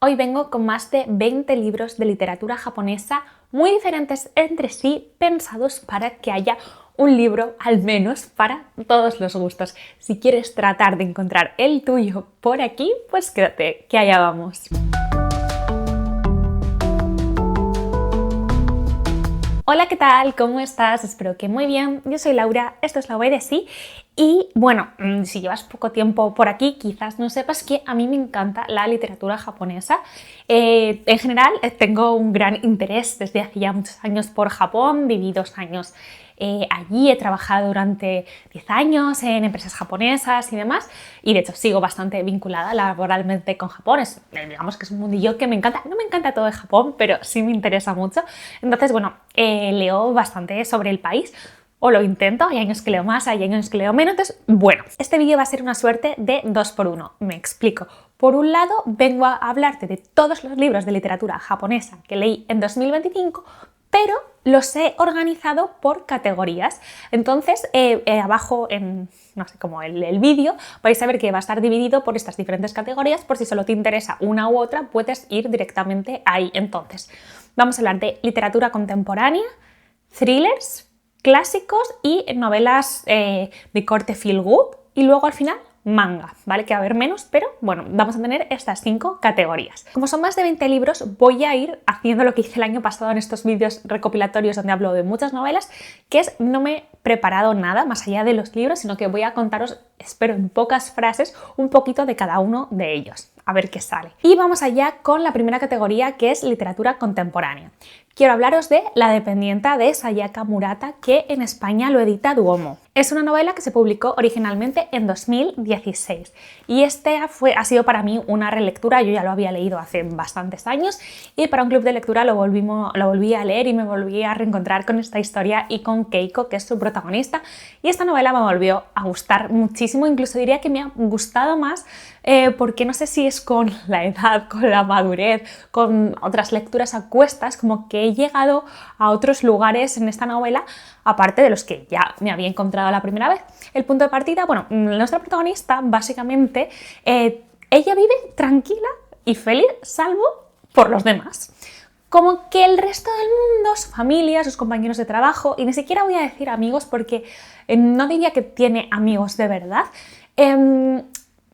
Hoy vengo con más de 20 libros de literatura japonesa muy diferentes entre sí, pensados para que haya un libro al menos para todos los gustos. Si quieres tratar de encontrar el tuyo por aquí, pues quédate, que allá vamos. Hola, ¿qué tal? ¿Cómo estás? Espero que muy bien. Yo soy Laura, esto es La Voy de Sí. Y bueno, si llevas poco tiempo por aquí, quizás no sepas que a mí me encanta la literatura japonesa. En general, tengo un gran interés desde hace ya muchos años por Japón. Viví 2 años allí, he trabajado durante 10 años en empresas japonesas y demás. Y de hecho sigo bastante vinculada laboralmente con Japón. Digamos que es un mundillo que me encanta. No me encanta todo de Japón, pero sí me interesa mucho. Entonces, bueno, leo bastante sobre el país. O lo intento, hay años que leo más, hay años que leo menos. Entonces, bueno, este vídeo va a ser una suerte de 2x1. Me explico. Por un lado, vengo a hablarte de todos los libros de literatura japonesa que leí en 2025, pero los he organizado por categorías. Entonces, abajo en, no sé, como el vídeo, vais a ver que va a estar dividido por estas diferentes categorías. Por si solo te interesa una u otra, puedes ir directamente ahí. Entonces, vamos a hablar de literatura contemporánea, thrillers, clásicos y novelas de corte feel good, y luego al final manga, ¿vale? Que va a haber menos, pero bueno, vamos a tener estas 5 categorías. Como son más de 20 libros, voy a ir haciendo lo que hice el año pasado en estos vídeos recopilatorios donde hablo de muchas novelas, que es no me he preparado nada más allá de los libros, sino que voy a contaros, espero en pocas frases, un poquito de cada uno de ellos. A ver qué sale. Y vamos allá con la primera categoría, que es literatura contemporánea. Quiero hablaros de La dependienta de Sayaka Murata, que en España lo edita Duomo. Es una novela que se publicó originalmente en 2016 y ha sido para mí una relectura. Yo ya lo había leído hace bastantes años y para un club de lectura lo volví a leer y me volví a reencontrar con esta historia y con Keiko, que es su protagonista, y esta novela me volvió a gustar muchísimo. Incluso diría que me ha gustado más porque no sé si es con la edad, con la madurez, con otras lecturas a cuestas, como que he llegado a otros lugares en esta novela, aparte de los que ya me había encontrado la primera vez. El punto de partida, bueno, nuestra protagonista, básicamente, ella vive tranquila y feliz, salvo por los demás. Como que el resto del mundo, su familia, sus compañeros de trabajo, y ni siquiera voy a decir amigos porque no diría que tiene amigos de verdad,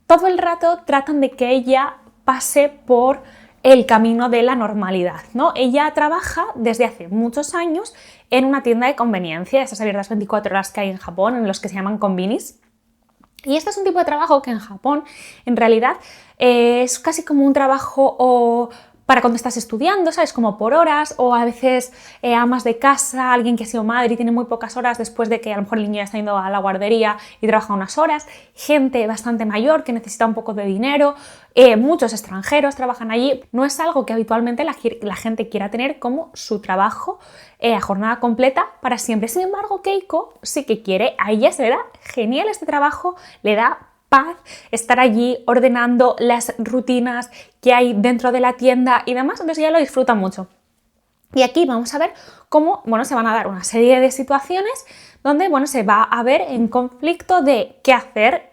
todo el rato tratan de que ella pase por el camino de la normalidad, ¿no? Ella trabaja desde hace muchos años en una tienda de conveniencia, esas abiertas 24 horas que hay en Japón, en los que se llaman konbinis. Y este es un tipo de trabajo que en Japón, en realidad, es casi como un trabajo para cuando estás estudiando, ¿sabes? Como por horas, o a veces amas de casa, alguien que ha sido madre y tiene muy pocas horas después de que a lo mejor el niño ya está yendo a la guardería y trabaja unas horas, gente bastante mayor que necesita un poco de dinero, muchos extranjeros trabajan allí. No es algo que habitualmente la gente quiera tener como su trabajo a jornada completa para siempre. Sin embargo, Keiko sí que quiere, a ella se le da genial este trabajo, le da paz, estar allí ordenando las rutinas que hay dentro de la tienda y demás, entonces ella lo disfruta mucho. Y aquí vamos a ver cómo, bueno, se van a dar una serie de situaciones donde, bueno, se va a ver en conflicto de qué hacer,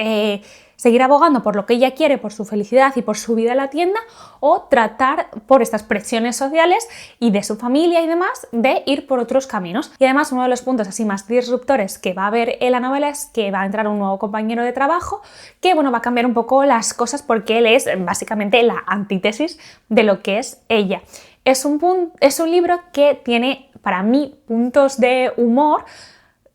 seguir abogando por lo que ella quiere, por su felicidad y por su vida en la tienda, o tratar por estas presiones sociales y de su familia y demás de ir por otros caminos. Y además uno de los puntos así más disruptores que va a haber en la novela es que va a entrar un nuevo compañero de trabajo que, bueno, va a cambiar un poco las cosas porque él es básicamente la antítesis de lo que es ella. Es un libro que tiene para mí puntos de humor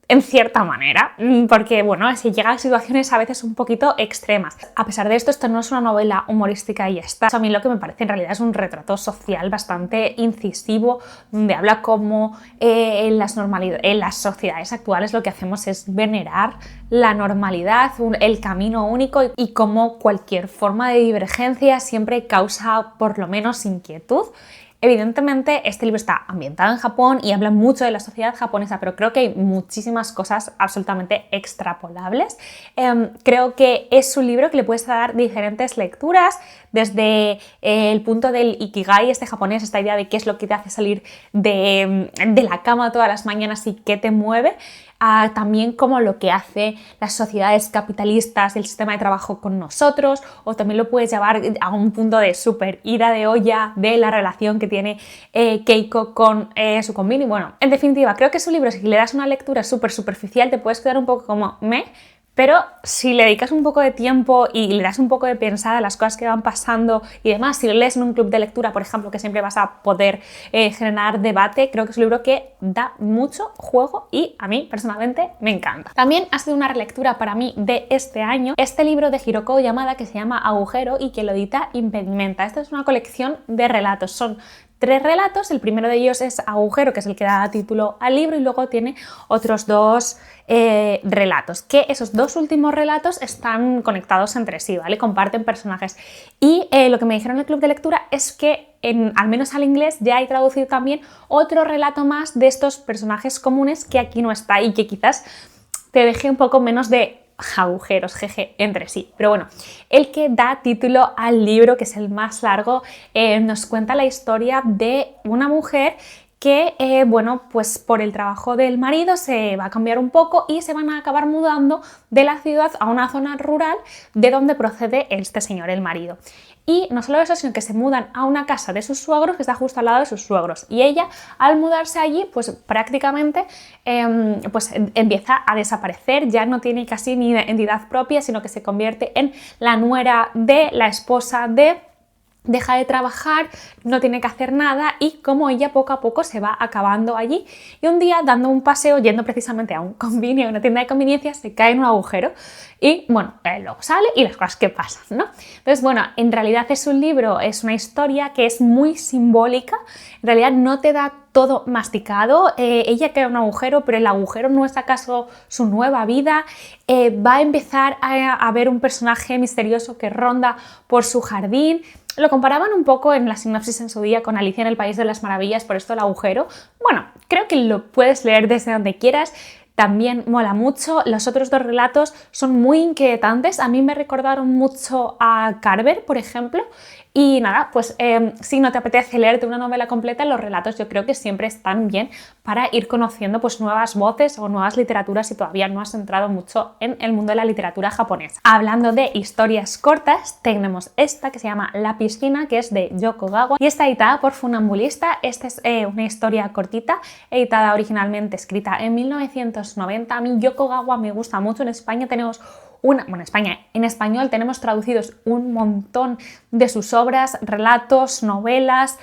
en cierta manera, porque bueno, se llega a situaciones a veces un poquito extremas. A pesar de esto no es una novela humorística y ya está. A mí lo que me parece en realidad es un retrato social bastante incisivo, donde habla como en las sociedades actuales lo que hacemos es venerar la normalidad, el camino único, y cómo cualquier forma de divergencia siempre causa por lo menos inquietud. Evidentemente, este libro está ambientado en Japón y habla mucho de la sociedad japonesa, pero creo que hay muchísimas cosas absolutamente extrapolables. Creo que es un libro que le puedes dar diferentes lecturas, desde el punto del ikigai, este japonés, esta idea de qué es lo que te hace salir de la cama todas las mañanas y qué te mueve, también como lo que hace las sociedades capitalistas y el sistema de trabajo con nosotros, o también lo puedes llevar a un punto de súper ida de olla de la relación que tiene Keiko con su conbini. Bueno, en definitiva, creo que es un libro, si le das una lectura súper superficial, te puedes quedar un poco como pero si le dedicas un poco de tiempo y le das un poco de pensada a las cosas que van pasando y demás, si lo lees en un club de lectura, por ejemplo, que siempre vas a poder generar debate, creo que es un libro que da mucho juego y a mí personalmente me encanta. También ha sido una relectura para mí de este año este libro de Hiroko Yamada que se llama Agujero y que lo edita Impedimenta. Esta es una colección de relatos, son 3 relatos, el primero de ellos es Agujero, que es el que da título al libro, y luego tiene otros 2 relatos, que esos 2 últimos relatos están conectados entre sí, ¿vale? Comparten personajes. Y lo que me dijeron en el club de lectura es que, al menos al inglés, ya hay traducido también otro relato más de estos personajes comunes que aquí no está y que quizás te deje un poco menos de agujeros, jeje, entre sí. Pero bueno, el que da título al libro, que es el más largo, nos cuenta la historia de una mujer que, bueno, pues por el trabajo del marido se va a cambiar un poco y se van a acabar mudando de la ciudad a una zona rural de donde procede este señor, el marido. Y no solo eso, sino que se mudan a una casa de sus suegros que está justo al lado de sus suegros. Y ella, al mudarse allí, pues prácticamente pues empieza a desaparecer, ya no tiene casi ni entidad propia, sino que se convierte en la nuera de la esposa de... Deja de trabajar, no tiene que hacer nada y como ella poco a poco se va acabando allí y un día dando un paseo, yendo precisamente a un convenio, a una tienda de conveniencia, se cae en un agujero y bueno, luego sale y las cosas que pasan, ¿no? Entonces bueno, en realidad es un libro, es una historia que es muy simbólica, en realidad no te da todo masticado, ella cae en un agujero, pero el agujero no es acaso su nueva vida, va a empezar a ver un personaje misterioso que ronda por su jardín. Lo comparaban un poco en la sinopsis en su día con Alicia en el País de las Maravillas, por esto el agujero. Bueno, creo que lo puedes leer desde donde quieras. También mola mucho. Los otros 2 relatos son muy inquietantes. A mí me recordaron mucho a Carver, por ejemplo. Y nada, pues si no te apetece leerte una novela completa, los relatos yo creo que siempre están bien para ir conociendo pues nuevas voces o nuevas literaturas si todavía no has entrado mucho en el mundo de la literatura japonesa. Hablando de historias cortas, tenemos esta que se llama La piscina, que es de Yoko Gawa y está editada por Funambulista. Esta es una historia cortita, editada originalmente, escrita en 1990. A mí Yoko Gawa me gusta mucho. En España tenemos en español tenemos traducidos un montón de sus obras, relatos, novelas,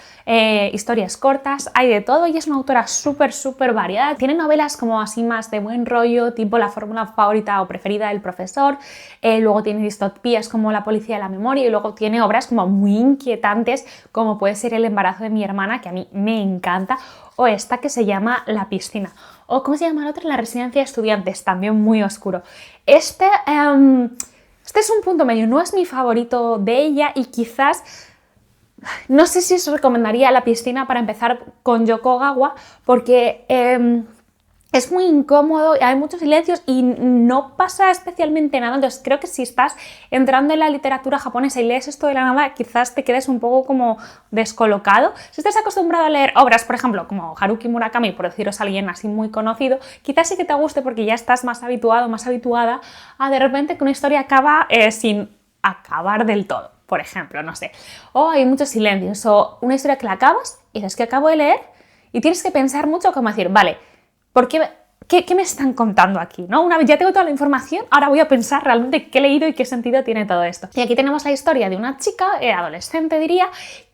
historias cortas, hay de todo y es una autora súper variada. Tiene novelas como así más de buen rollo, tipo La fórmula favorita o preferida del profesor, luego tiene distopías como La policía de la memoria y luego tiene obras como muy inquietantes como puede ser El embarazo de mi hermana, que a mí me encanta, o esta que se llama La piscina. O ¿cómo se llama la otra? La residencia de estudiantes, también muy oscuro. Este es un punto medio, no es mi favorito de ella y quizás no sé si os recomendaría La piscina para empezar con Yoko Gawa porque es muy incómodo, hay muchos silencios y no pasa especialmente nada. Entonces creo que si estás entrando en la literatura japonesa y lees esto de la nada, quizás te quedes un poco como descolocado. Si estás acostumbrado a leer obras, por ejemplo, como Haruki Murakami, por deciros a alguien así muy conocido, quizás sí que te guste porque ya estás más habituado, más habituada a de repente que una historia acaba sin acabar del todo, por ejemplo, no sé. O hay muchos silencios, o una historia que la acabas y dices que acabo de leer y tienes que pensar mucho como decir, vale, ¿qué me están contando aquí? ¿No? Una vez ya tengo toda la información, ahora voy a pensar realmente qué he leído y qué sentido tiene todo esto. Y aquí tenemos la historia de una chica, adolescente diría,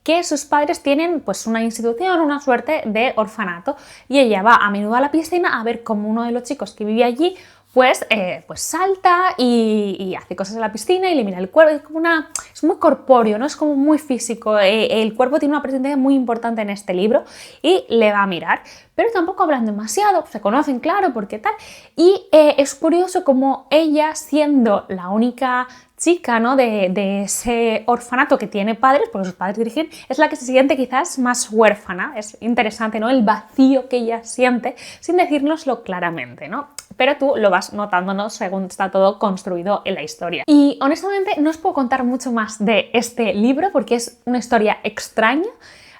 que sus padres tienen pues una institución, una suerte de orfanato y ella va a menudo a la piscina a ver cómo uno de los chicos que vive allí pues salta y hace cosas en la piscina y le mira el cuerpo, es muy corpóreo, ¿no? Es como muy físico, el cuerpo tiene una presencia muy importante en este libro y le va a mirar, pero tampoco hablan demasiado, se conocen, claro, porque tal, y es curioso como ella, siendo la única chica, ¿no? de ese orfanato que tiene padres, porque sus padres dirigen, es la que se siente quizás más huérfana. Es interesante, ¿no? El vacío que ella siente sin decírnoslo claramente, ¿no? Pero tú lo vas notando, ¿no? Según está todo construido en la historia. Y honestamente no os puedo contar mucho más de este libro porque es una historia extraña.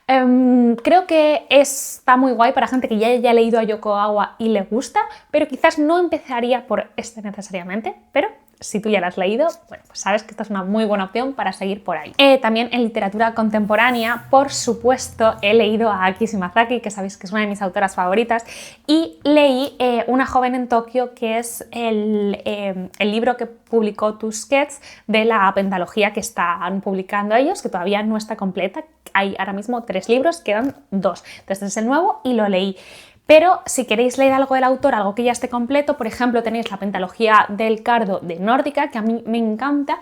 Creo que está muy guay para gente que ya haya leído a Yoko Awa y le gusta, pero quizás no empezaría por este necesariamente, pero si tú ya lo has leído, bueno, pues sabes que esta es una muy buena opción para seguir por ahí. También en literatura contemporánea, por supuesto, he leído a Aki Shimazaki, que sabéis que es una de mis autoras favoritas, y leí Una joven en Tokio, que es el libro que publicó Tusquets de la pentalogía que están publicando ellos, que todavía no está completa. Hay ahora mismo 3 libros, quedan 2. Este es el nuevo y lo leí. Pero si queréis leer algo del autor, algo que ya esté completo, por ejemplo, tenéis la pentalogía del Cardo de Nórdica, que a mí me encanta,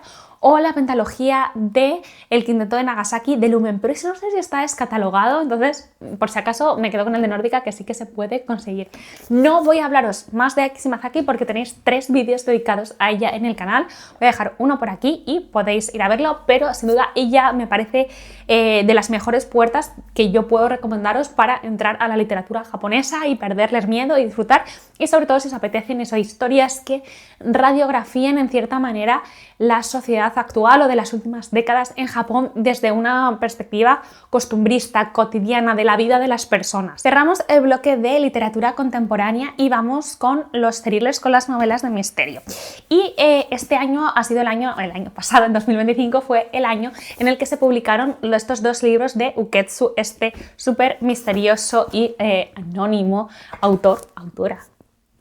o la pentalogía de El quinteto de Nagasaki de Lumen, pero eso no sé si está descatalogado, entonces por si acaso me quedo con el de Nórdica, que sí que se puede conseguir. No voy a hablaros más de Aki Shimazaki porque tenéis 3 vídeos dedicados a ella en el canal. Voy a dejar uno por aquí y podéis ir a verlo, pero sin duda ella me parece de las mejores puertas que yo puedo recomendaros para entrar a la literatura japonesa y perderles miedo y disfrutar, y sobre todo si os apetecen esas historias que radiografíen en cierta manera la sociedad actual o de las últimas décadas en Japón desde una perspectiva costumbrista, cotidiana, de la vida de las personas. Cerramos el bloque de literatura contemporánea y vamos con los thrillers, con las novelas de misterio. Y este año ha sido el año pasado, en 2025, fue el año en el que se publicaron estos 2 libros de Uketsu, este súper misterioso y anónimo autora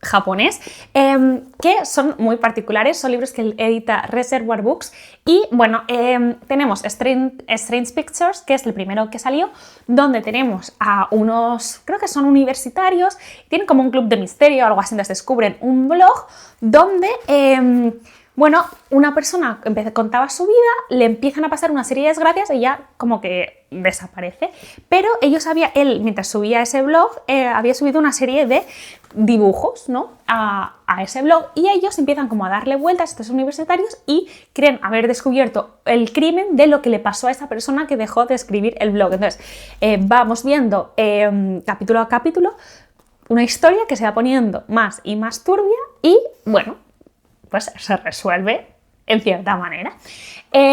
japonés, que son muy particulares, son libros que edita Reservoir Books. Y bueno, tenemos Strange Pictures, que es el primero que salió, donde tenemos a unos, creo que son universitarios, tienen como un club de misterio o algo así, entonces descubren un blog donde bueno, una persona contaba su vida, le empiezan a pasar una serie de desgracias y ya como que desaparece. Pero él, mientras subía ese blog, había subido una serie de dibujos, ¿no?, a ese blog, y ellos empiezan como a darle vueltas a estos universitarios y creen haber descubierto el crimen de lo que le pasó a esa persona que dejó de escribir el blog. Entonces, vamos viendo capítulo a capítulo una historia que se va poniendo más y más turbia y, bueno, pues se resuelve en cierta manera.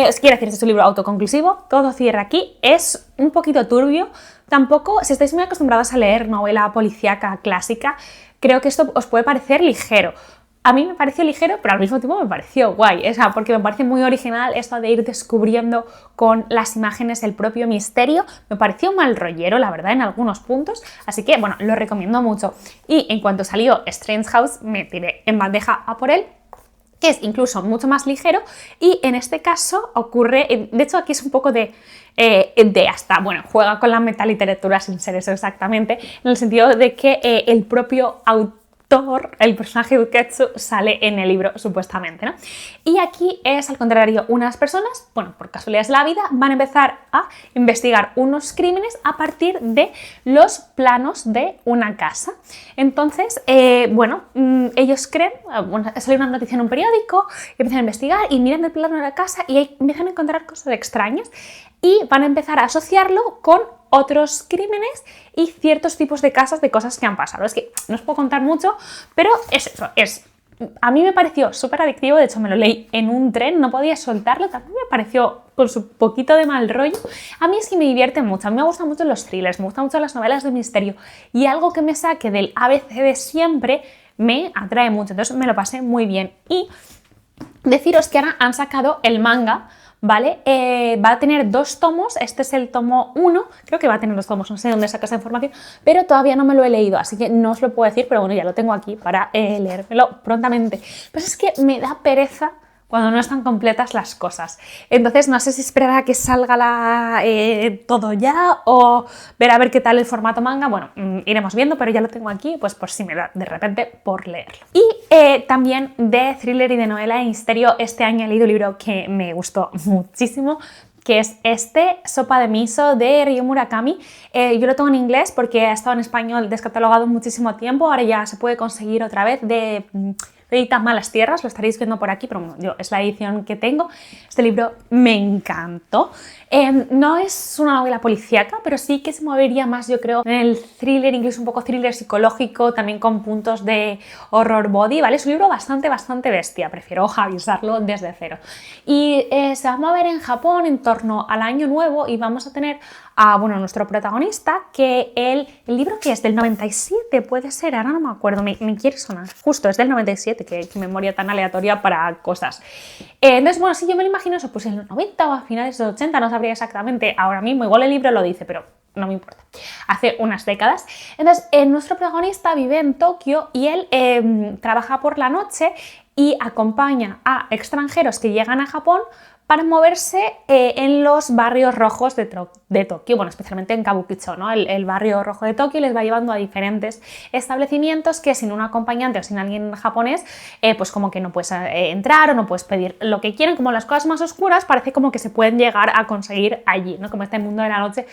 Os quiero decir, este es un libro autoconclusivo, todo cierra aquí, es un poquito turbio. Tampoco, si estáis muy acostumbrados a leer novela policíaca clásica, creo que esto os puede parecer ligero. A mí me pareció ligero, pero al mismo tiempo me pareció guay, porque me parece muy original esto de ir descubriendo con las imágenes el propio misterio. Me pareció mal rollero, la verdad, en algunos puntos, así que, bueno, lo recomiendo mucho. Y en cuanto salió Strange House, me tiré en bandeja a por él, que es incluso mucho más ligero, y en este caso ocurre, de hecho aquí es un poco bueno, juega con la metaliteratura sin ser eso exactamente, en el sentido de que el propio autor, el personaje de Uketsu, sale en el libro supuestamente, ¿no? Y aquí es al contrario, unas personas, bueno, por casualidades de la vida, van a empezar a investigar unos crímenes a partir de los planos de una casa. Entonces, bueno, ellos creen, bueno, sale una noticia en un periódico, empiezan a investigar y miran el plano de la casa y ahí empiezan a encontrar cosas extrañas y van a empezar a asociarlo con otros crímenes y ciertos tipos de casas, de cosas que han pasado. Es que no os puedo contar mucho, pero es eso, a mí me pareció súper adictivo, de hecho me lo leí en un tren, no podía soltarlo, también me pareció con su poquito de mal rollo. A mí es que me divierte mucho, a mí me gustan mucho los thrillers, me gustan mucho las novelas de misterio, y algo que me saque del ABC de siempre me atrae mucho, entonces me lo pasé muy bien. Y deciros que ahora han sacado el manga, ¿vale? Va a tener 2 tomos, este es el tomo 1, creo que va a tener 2 tomos, no sé dónde saca esa información, pero todavía no me lo he leído, así que no os lo puedo decir, pero bueno, ya lo tengo aquí para leérmelo prontamente. Pues es que me da pereza cuando no están completas las cosas. Entonces no sé si esperar a que salga todo ya o ver a ver qué tal el formato manga. Bueno, iremos viendo, pero ya lo tengo aquí, pues por si me da de repente por leerlo. Y también de thriller y de novela de misterio, este año he leído un libro que me gustó muchísimo, que es Sopa de Miso, de Ryo Murakami. Yo lo tengo en inglés porque ha estado en español descatalogado muchísimo tiempo, ahora ya se puede conseguir otra vez de Edita Malas Tierras, lo estaréis viendo por aquí, pero bueno, yo es la edición que tengo. Este libro me encantó. No es una novela policíaca, pero sí que se movería más, yo creo, en el thriller, incluso un poco thriller psicológico, también con puntos de horror body, ¿vale? Es un libro bastante bestia, prefiero avisarlo desde cero. Y se va a mover en Japón en torno al Año Nuevo y vamos a tener a nuestro protagonista, que el libro que es del 97, puede ser, ahora no me acuerdo, me quiere sonar, justo, es del 97, que memoria tan aleatoria para cosas. Entonces, sí, yo me lo imagino eso, pues en los 90 o a finales de los 80, no sabría exactamente ahora mismo, igual el libro lo dice, pero no me importa, hace unas décadas. Entonces, nuestro protagonista vive en Tokio y él trabaja por la noche y acompaña a extranjeros que llegan a Japón para moverse en los barrios rojos de Tokio, especialmente en Kabukicho, ¿no? El barrio rojo de Tokio les va llevando a diferentes establecimientos que sin un acompañante o sin alguien japonés, pues como que no puedes entrar o no puedes pedir lo que quieren, como las cosas más oscuras parece como que se pueden llegar a conseguir allí, ¿no? Como este mundo de la noche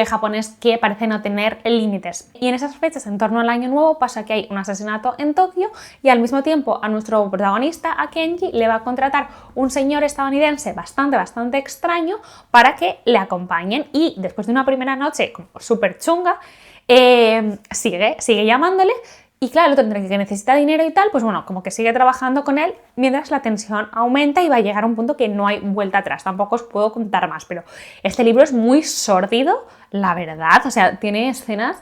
japonés que parece no tener límites. Y en esas fechas, en torno al Año Nuevo, pasa que hay un asesinato en Tokio y al mismo tiempo a nuestro protagonista, a Kenji, le va a contratar un señor estadounidense bastante extraño para que le acompañen y después de una primera noche como súper chunga sigue llamándole y claro, el otro que necesita dinero y tal, pues como que sigue trabajando con él mientras la tensión aumenta y va a llegar a un punto que no hay vuelta atrás. Tampoco os puedo contar más, pero este libro es muy sórdido, la verdad, o sea, tiene escenas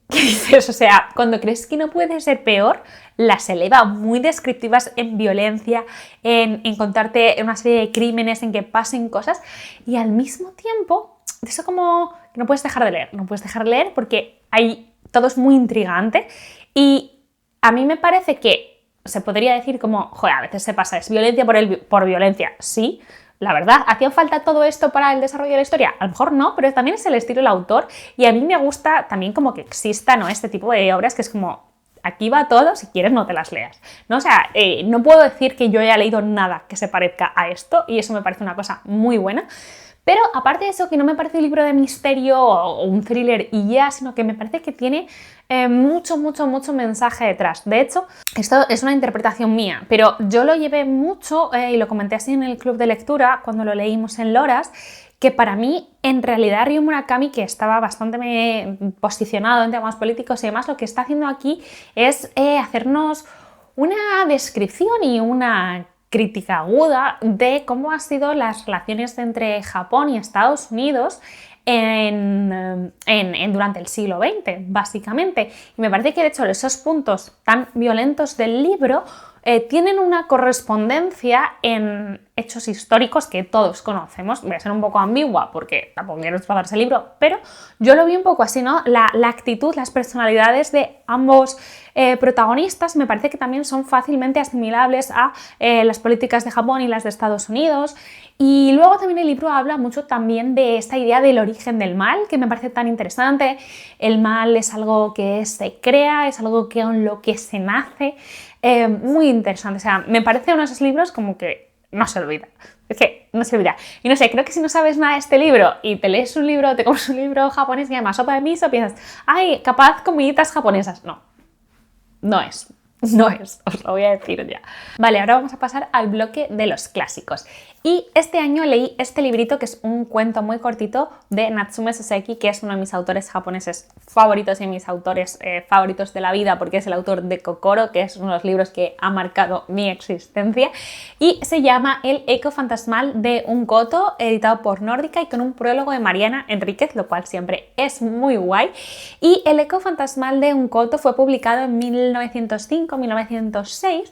¿qué dices? O sea, cuando crees que no puede ser peor, las eleva, muy descriptivas en violencia, en contarte una serie de crímenes, en que pasen cosas, y al mismo tiempo, eso como que no puedes dejar de leer porque todo es muy intrigante y a mí me parece que se podría decir como, joder, a veces se pasa, es violencia por violencia, sí. La verdad, ¿hacía falta todo esto para el desarrollo de la historia? A lo mejor no, pero también es el estilo del autor y a mí me gusta también como que exista, ¿no? Este tipo de obras que es como, aquí va todo, si quieres no te las leas, ¿no? O sea, no puedo decir que yo haya leído nada que se parezca a esto y eso me parece una cosa muy buena. Pero aparte de eso, que no me parece un libro de misterio o un thriller y ya, sino que me parece que tiene mucho mensaje detrás. De hecho, esto es una interpretación mía, pero yo lo llevé mucho y lo comenté así en el club de lectura cuando lo leímos en Loras, que para mí, en realidad, Ryo Murakami, que estaba bastante posicionado en temas políticos y demás, lo que está haciendo aquí es hacernos una descripción y una crítica aguda de cómo han sido las relaciones entre Japón y Estados Unidos durante el siglo XX, básicamente. Y me parece que, de hecho, esos puntos tan violentos del libro tienen una correspondencia en hechos históricos que todos conocemos. Voy a ser un poco ambigua porque tampoco quiero tratarse el libro, pero yo lo vi un poco así, ¿no? La actitud, las personalidades de ambos protagonistas me parece que también son fácilmente asimilables a las políticas de Japón y las de Estados Unidos. Y luego también el libro habla mucho también de esta idea del origen del mal, que me parece tan interesante. El mal es algo que se crea, es algo con lo que se nace. Muy interesante, o sea, me parece uno de esos libros como que no se olvida. Es que no se olvida. Y no sé, creo que si no sabes nada de este libro y te lees un libro, te comes un libro japonés que se llama Sopa de Miso, piensas, ay, capaz comiditas japonesas. No es, os lo voy a decir ya. Vale, ahora vamos a pasar al bloque de los clásicos. Y este año leí este librito que es un cuento muy cortito de Natsume Soseki, que es uno de mis autores japoneses favoritos y mis autores favoritos de la vida, porque es el autor de Kokoro, que es uno de los libros que ha marcado mi existencia, y se llama El eco fantasmal de un koto, editado por Nórdica y con un prólogo de Mariana Enríquez, lo cual siempre es muy guay. Y El eco fantasmal de un koto fue publicado en 1905-1906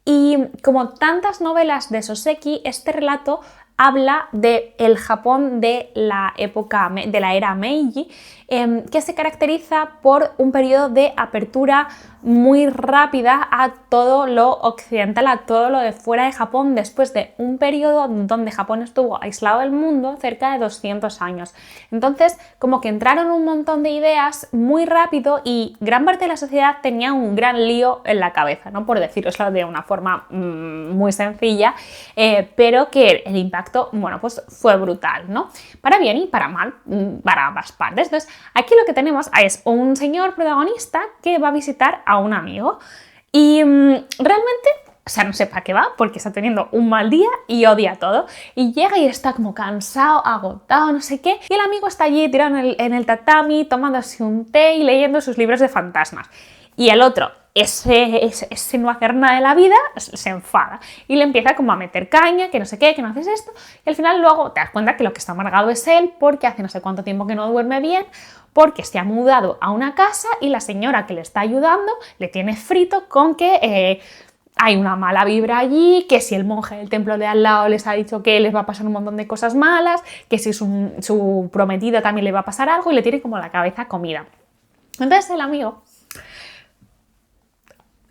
y como tantas novelas de Soseki, este relato habla del Japón de la época de la era Meiji, que se caracteriza por un periodo de apertura muy rápida a todo lo occidental, a todo lo de fuera de Japón, después de un periodo donde Japón estuvo aislado del mundo cerca de 200 años. Entonces, como que entraron un montón de ideas muy rápido y gran parte de la sociedad tenía un gran lío en la cabeza, ¿no? Por deciroslo de una forma muy sencilla, pero que el impacto, pues fue brutal, ¿no? Para bien y para mal, para ambas partes. Entonces, aquí lo que tenemos es un señor protagonista que va a visitar a un amigo y realmente, o sea, no sé para qué va porque está teniendo un mal día y odia todo y llega y está como cansado, agotado, no sé qué, y el amigo está allí tirado en el tatami tomándose un té y leyendo sus libros de fantasmas. Y el otro, ese no hacer nada de la vida se enfada y le empieza como a meter caña, que no sé qué, que no haces esto, y al final luego te das cuenta que lo que está amargado es él porque hace no sé cuánto tiempo que no duerme bien, porque se ha mudado a una casa y la señora que le está ayudando le tiene frito con que hay una mala vibra allí, que si el monje del templo de al lado les ha dicho que les va a pasar un montón de cosas malas, que si su prometida también le va a pasar algo, y le tiene como la cabeza comida. Entonces el amigo,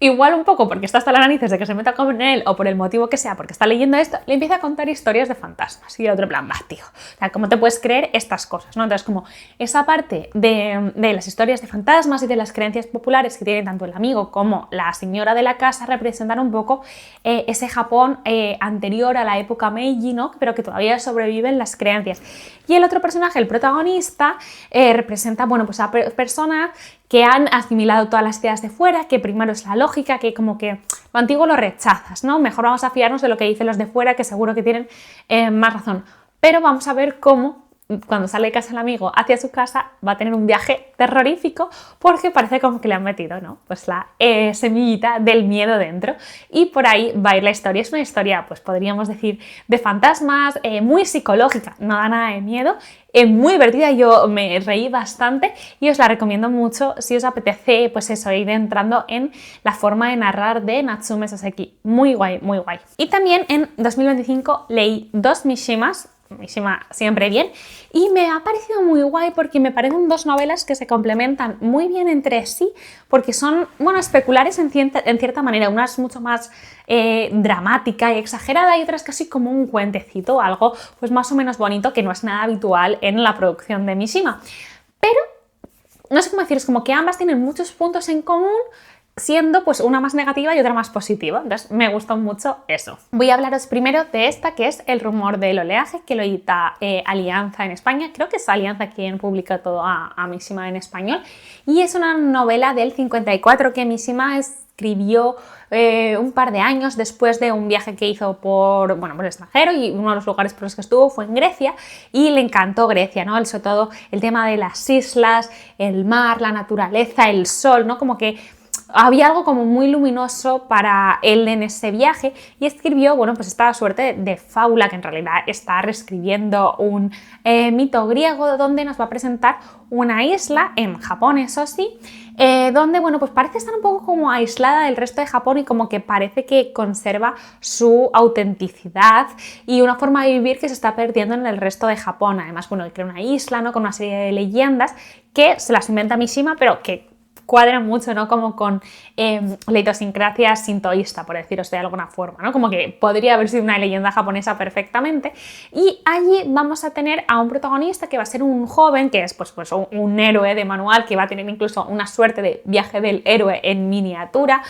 igual un poco porque está hasta las narices de que se meta con él o por el motivo que sea, porque está leyendo esto, le empieza a contar historias de fantasmas. Y el otro en plan, va, tío, o sea, ¿cómo te puedes creer estas cosas, no? Entonces, como esa parte de las historias de fantasmas y de las creencias populares que tiene tanto el amigo como la señora de la casa representan un poco ese Japón anterior a la época Meiji, ¿no? Pero que todavía sobreviven las creencias. Y el otro personaje, el protagonista, representa, bueno, pues a personas que han asimilado todas las ideas de fuera, que primero es la lógica, que como que lo antiguo lo rechazas, ¿no? Mejor vamos a fiarnos de lo que dicen los de fuera, que seguro que tienen más razón. Pero vamos a ver cómo, cuando sale de casa el amigo hacia su casa, va a tener un viaje terrorífico porque parece como que le han metido, ¿no? Pues la semillita del miedo dentro, y por ahí va a ir la historia. Es una historia, pues podríamos decir, de fantasmas, muy psicológica, no da nada de miedo, muy divertida, yo me reí bastante y os la recomiendo mucho si os apetece, pues eso, ir entrando en la forma de narrar de Natsume Soseki. Muy guay, muy guay. Y también en 2025 leí 2 Mishimas, Mishima siempre bien, y me ha parecido muy guay porque me parecen 2 novelas que se complementan muy bien entre sí, porque son, bueno, especulares en cierta manera. Una es mucho más dramática y exagerada, y otra es casi como un cuentecito, algo pues más o menos bonito, que no es nada habitual en la producción de Mishima. Pero no sé cómo decir, es como que ambas tienen muchos puntos en común, siendo pues una más negativa y otra más positiva. Entonces me gustó mucho eso. Voy a hablaros primero de esta, que es El rumor del oleaje, que lo edita Alianza en España. Creo que es Alianza quien publica todo a Mishima en español, y es una novela del 54 que Mishima escribió un par de años después de un viaje que hizo por el extranjero, y uno de los lugares por los que estuvo fue en Grecia, y le encantó Grecia, ¿no? Sobre todo el tema de las islas, el mar, la naturaleza, el sol, ¿no? Como que había algo como muy luminoso para él en ese viaje, y escribió, bueno, pues esta suerte de fábula, que en realidad está reescribiendo un mito griego, donde nos va a presentar una isla en Japón, eso sí, donde, bueno, pues parece estar un poco como aislada del resto de Japón, y como que parece que conserva su autenticidad y una forma de vivir que se está perdiendo en el resto de Japón. Además, bueno, crea una isla, ¿no? Con una serie de leyendas que se las inventa Mishima, pero que cuadran mucho, ¿no? Como con la idiosincrasia sintoísta, por deciros de alguna forma, ¿no? Como que podría haber sido una leyenda japonesa perfectamente. Y allí vamos a tener a un protagonista que va a ser un joven, que es pues un héroe de manual, que va a tener incluso una suerte de viaje del héroe en miniatura,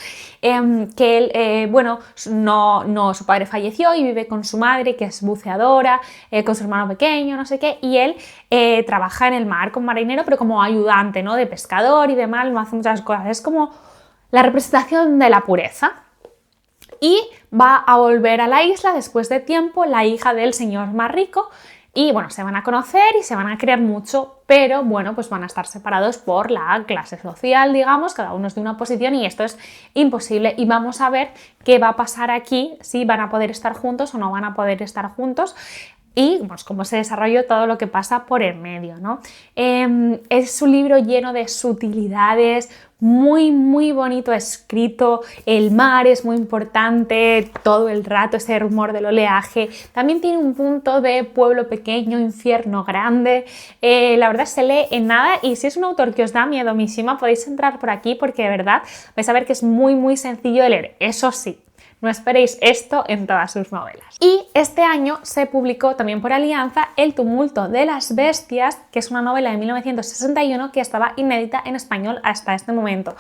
que él, bueno, su padre falleció y vive con su madre, que es buceadora, con su hermano pequeño, no sé qué, y él trabaja en el mar como marinero, pero como ayudante, ¿no? De pescador y demás, no hace muchas cosas. Es como la representación de la pureza. Y va a volver a la isla después de tiempo, la hija del señor más rico, y bueno, se van a conocer y se van a querer mucho, pero bueno, pues van a estar separados por la clase social, digamos, cada uno es de una posición, y esto es imposible. Y vamos a ver qué va a pasar aquí, si van a poder estar juntos o no van a poder estar juntos, y pues cómo se desarrolla todo lo que pasa por el medio, ¿no? Es un libro lleno de sutilidades, muy muy bonito escrito, el mar es muy importante todo el rato, ese rumor del oleaje, también tiene un punto de pueblo pequeño, infierno grande, la verdad se lee en nada, y si es un autor que os da miedo Mishima, podéis entrar por aquí, porque de verdad vais a ver que es muy muy sencillo de leer. Eso sí, no esperéis esto en todas sus novelas. Y este año se publicó también por Alianza El tumulto de las bestias, que es una novela de 1961 que estaba inédita en español hasta este momento.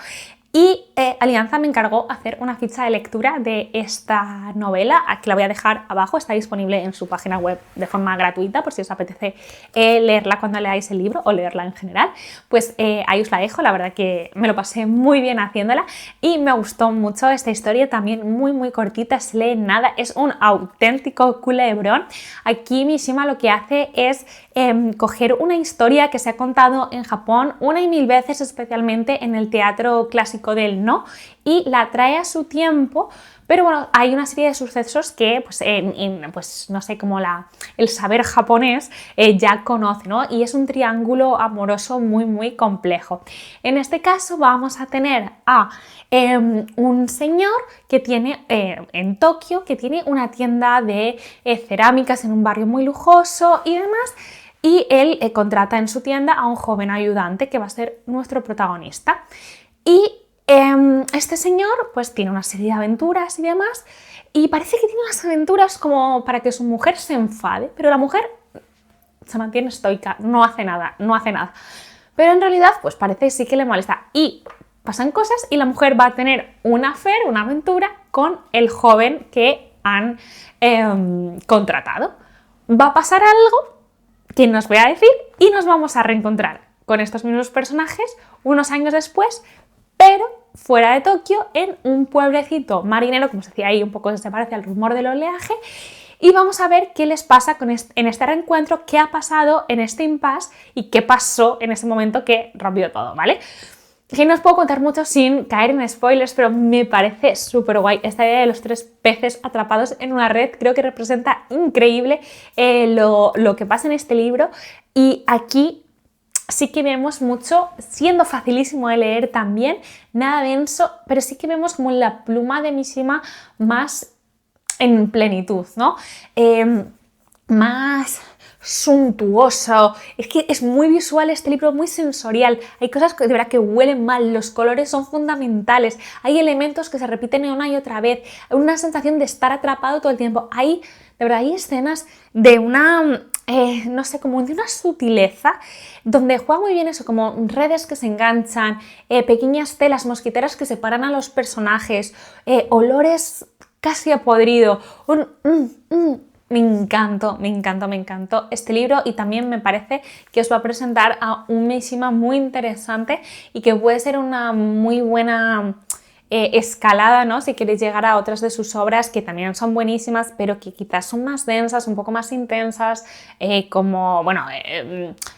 Y Alianza me encargó hacer una ficha de lectura de esta novela, aquí la voy a dejar abajo, está disponible en su página web de forma gratuita por si os apetece leerla cuando leáis el libro o leerla en general, pues ahí os la dejo. La verdad que me lo pasé muy bien haciéndola y me gustó mucho esta historia, también muy muy cortita, se lee nada, es un auténtico culebrón. Aquí Mishima lo que hace es coger una historia que se ha contado en Japón una y mil veces, especialmente en el teatro clásico clásico del no, y la trae a su tiempo. Pero bueno, hay una serie de sucesos que, pues no sé, como el saber japonés ya conoce, ¿no? Y es un triángulo amoroso muy, muy complejo. En este caso vamos a tener a un señor que tiene, en Tokio, que tiene una tienda de cerámicas en un barrio muy lujoso y demás, y él contrata en su tienda a un joven ayudante que va a ser nuestro protagonista. Y este señor pues tiene una serie de aventuras y demás, y parece que tiene unas aventuras como para que su mujer se enfade, pero la mujer se mantiene estoica, no hace nada. Pero en realidad pues parece sí que le molesta, y pasan cosas y la mujer va a tener una aventura con el joven que han contratado. Va a pasar algo que no os voy a decir y nos vamos a reencontrar con estos mismos personajes unos años después, pero fuera de Tokio, en un pueblecito marinero, como se decía ahí, un poco se parece al rumor del oleaje, y vamos a ver qué les pasa en este reencuentro, qué ha pasado en este impasse y qué pasó en ese momento que rompió todo, ¿vale? Que no os puedo contar mucho sin caer en spoilers, pero me parece súper guay. Esta idea de los 3 peces atrapados en una red creo que representa increíble lo que pasa en este libro, y aquí sí que vemos mucho, siendo facilísimo de leer también, nada denso, pero sí que vemos como la pluma de Mishima más en plenitud, ¿no? Más suntuoso, es que es muy visual este libro, muy sensorial, hay cosas que de verdad que huelen mal, los colores son fundamentales, hay elementos que se repiten una y otra vez, una sensación de estar atrapado todo el tiempo, de verdad hay escenas de una, no sé, como de una sutileza, donde juega muy bien eso, como redes que se enganchan, pequeñas telas mosquiteras que separan a los personajes, olores casi a podrido, me encantó este libro, y también me parece que os va a presentar a un Mishima muy interesante y que puede ser una muy buena escalada, ¿no? Si queréis llegar a otras de sus obras que también son buenísimas, pero que quizás son más densas, un poco más intensas, como, bueno,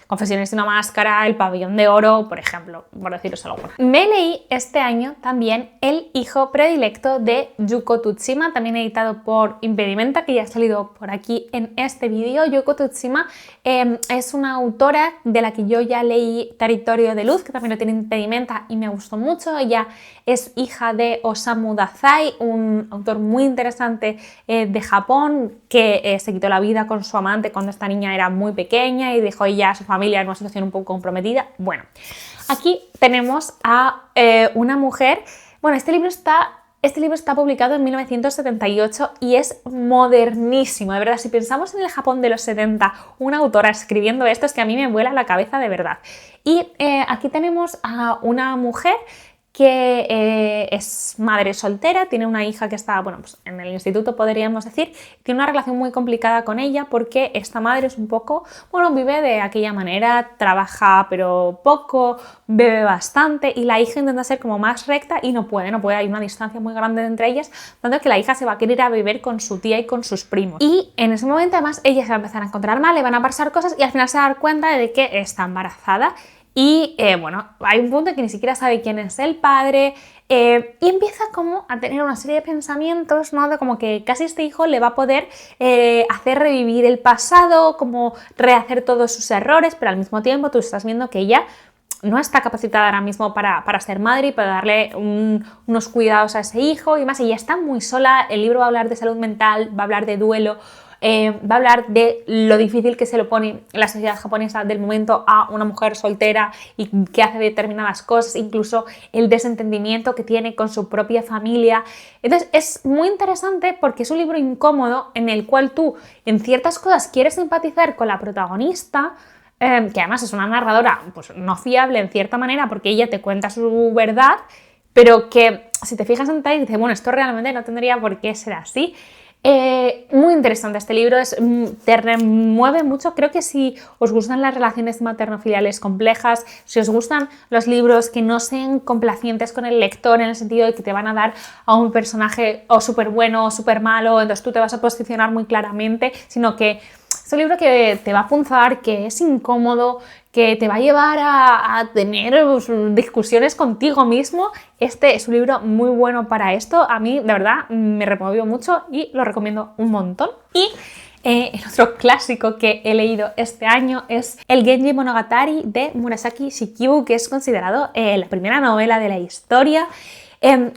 Confesiones de una máscara, El pabellón de oro, por ejemplo, por deciros alguna. Me leí este año también El hijo predilecto de Yuko Tsushima, también editado por Impedimenta, que ya ha salido por aquí en este vídeo. Yuko Tsushima es una autora de la que yo ya leí Territorio de Luz, que también lo tiene Impedimenta y me gustó mucho. Ella es hija de Osamu Dazai, un autor muy interesante de Japón, que se quitó la vida con su amante cuando esta niña era muy pequeña y dejó ella a su familia en una situación un poco comprometida. Bueno, aquí tenemos a una mujer. Bueno, este libro está publicado en 1978 y es modernísimo, de verdad. Si pensamos en el Japón de los 70, una autora escribiendo esto, es que a mí me vuela la cabeza de verdad. Y aquí tenemos a una mujer que es madre soltera, tiene una hija que está, bueno, pues en el instituto, podríamos decir, tiene una relación muy complicada con ella porque esta madre es un poco, bueno, vive de aquella manera, trabaja pero poco, bebe bastante, y la hija intenta ser como más recta y no puede, hay una distancia muy grande entre ellas, tanto que la hija se va a querer ir a vivir con su tía y con sus primos. Y en ese momento además ella se va a empezar a encontrar mal, le van a pasar cosas y al final se va a dar cuenta de que está embarazada. Y bueno, hay un punto en que ni siquiera sabe quién es el padre, y empieza como a tener una serie de pensamientos, ¿no? De como que casi este hijo le va a poder hacer revivir el pasado, como rehacer todos sus errores, pero al mismo tiempo tú estás viendo que ella no está capacitada ahora mismo para ser madre y para darle unos cuidados a ese hijo y más. Ella está muy sola, el libro va a hablar de salud mental, va a hablar de duelo, va a hablar de lo difícil que se lo pone la sociedad japonesa del momento a una mujer soltera y que hace determinadas cosas, incluso el desentendimiento que tiene con su propia familia. Entonces es muy interesante porque es un libro incómodo en el cual tú en ciertas cosas quieres simpatizar con la protagonista, que además es una narradora pues no fiable en cierta manera porque ella te cuenta su verdad, pero que si te fijas en detalle dices, bueno, esto realmente no tendría por qué ser así. Muy interesante este libro, te remueve mucho. Creo que si os gustan las relaciones materno-filiales complejas, si os gustan los libros que no sean complacientes con el lector en el sentido de que te van a dar a un personaje o súper bueno o súper malo, entonces tú te vas a posicionar muy claramente, sino que es un libro que te va a punzar, que es incómodo, que te va a llevar a tener discusiones contigo mismo. Este es un libro muy bueno para esto. A mí, de verdad, me removió mucho y lo recomiendo un montón. Y el otro clásico que he leído este año es el Genji Monogatari de Murasaki Shikibu, que es considerado la primera novela de la historia.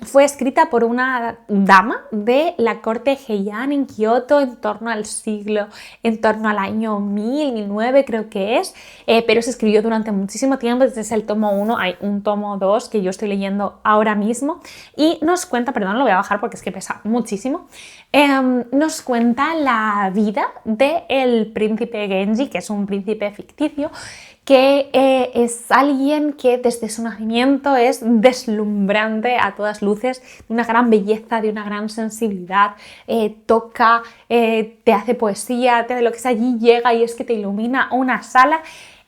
Fue escrita por una dama de la corte Heian en Kioto en torno al año 1000, 1009 creo que es, pero se escribió durante muchísimo tiempo. Desde el tomo 1 hay un tomo 2 que yo estoy leyendo ahora mismo y nos cuenta, perdón, lo voy a bajar porque es que pesa muchísimo, nos cuenta la vida del príncipe Genji, que es un príncipe ficticio, que es alguien que desde su nacimiento es deslumbrante a todas luces, de una gran belleza, de una gran sensibilidad, toca, te hace poesía, te hace lo que sea, allí llega y es que te ilumina una sala.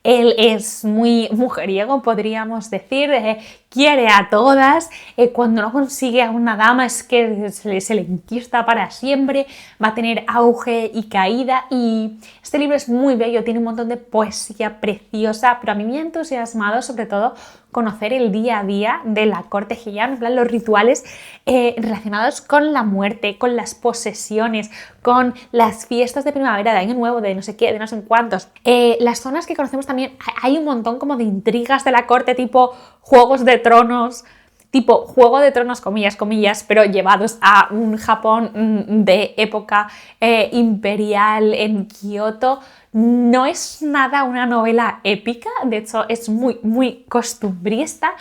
Él es muy mujeriego, podríamos decir, quiere a todas, cuando no consigue a una dama es que se le enquista para siempre, va a tener auge y caída, y este libro es muy bello, tiene un montón de poesía preciosa, pero a mí me ha entusiasmado sobre todo conocer el día a día de la corte Heian, en plan los rituales relacionados con la muerte, con las posesiones, con las fiestas de primavera, de año nuevo, de no sé qué, de no sé cuántos. Las zonas que conocemos también, hay un montón como de intrigas de la corte, tipo Juegos de Tronos, tipo Juego de Tronos, comillas, comillas, pero llevados a un Japón de época imperial en Kioto. No es nada una novela épica, de hecho es muy, muy costumbrista.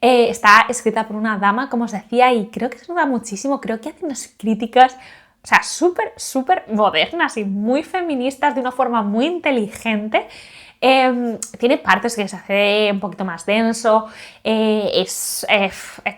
Está escrita por una dama, como os decía, y creo que se nota muchísimo, creo que hace unas críticas, o sea, súper, súper modernas y muy feministas de una forma muy inteligente. Tiene partes que se hace un poquito más denso,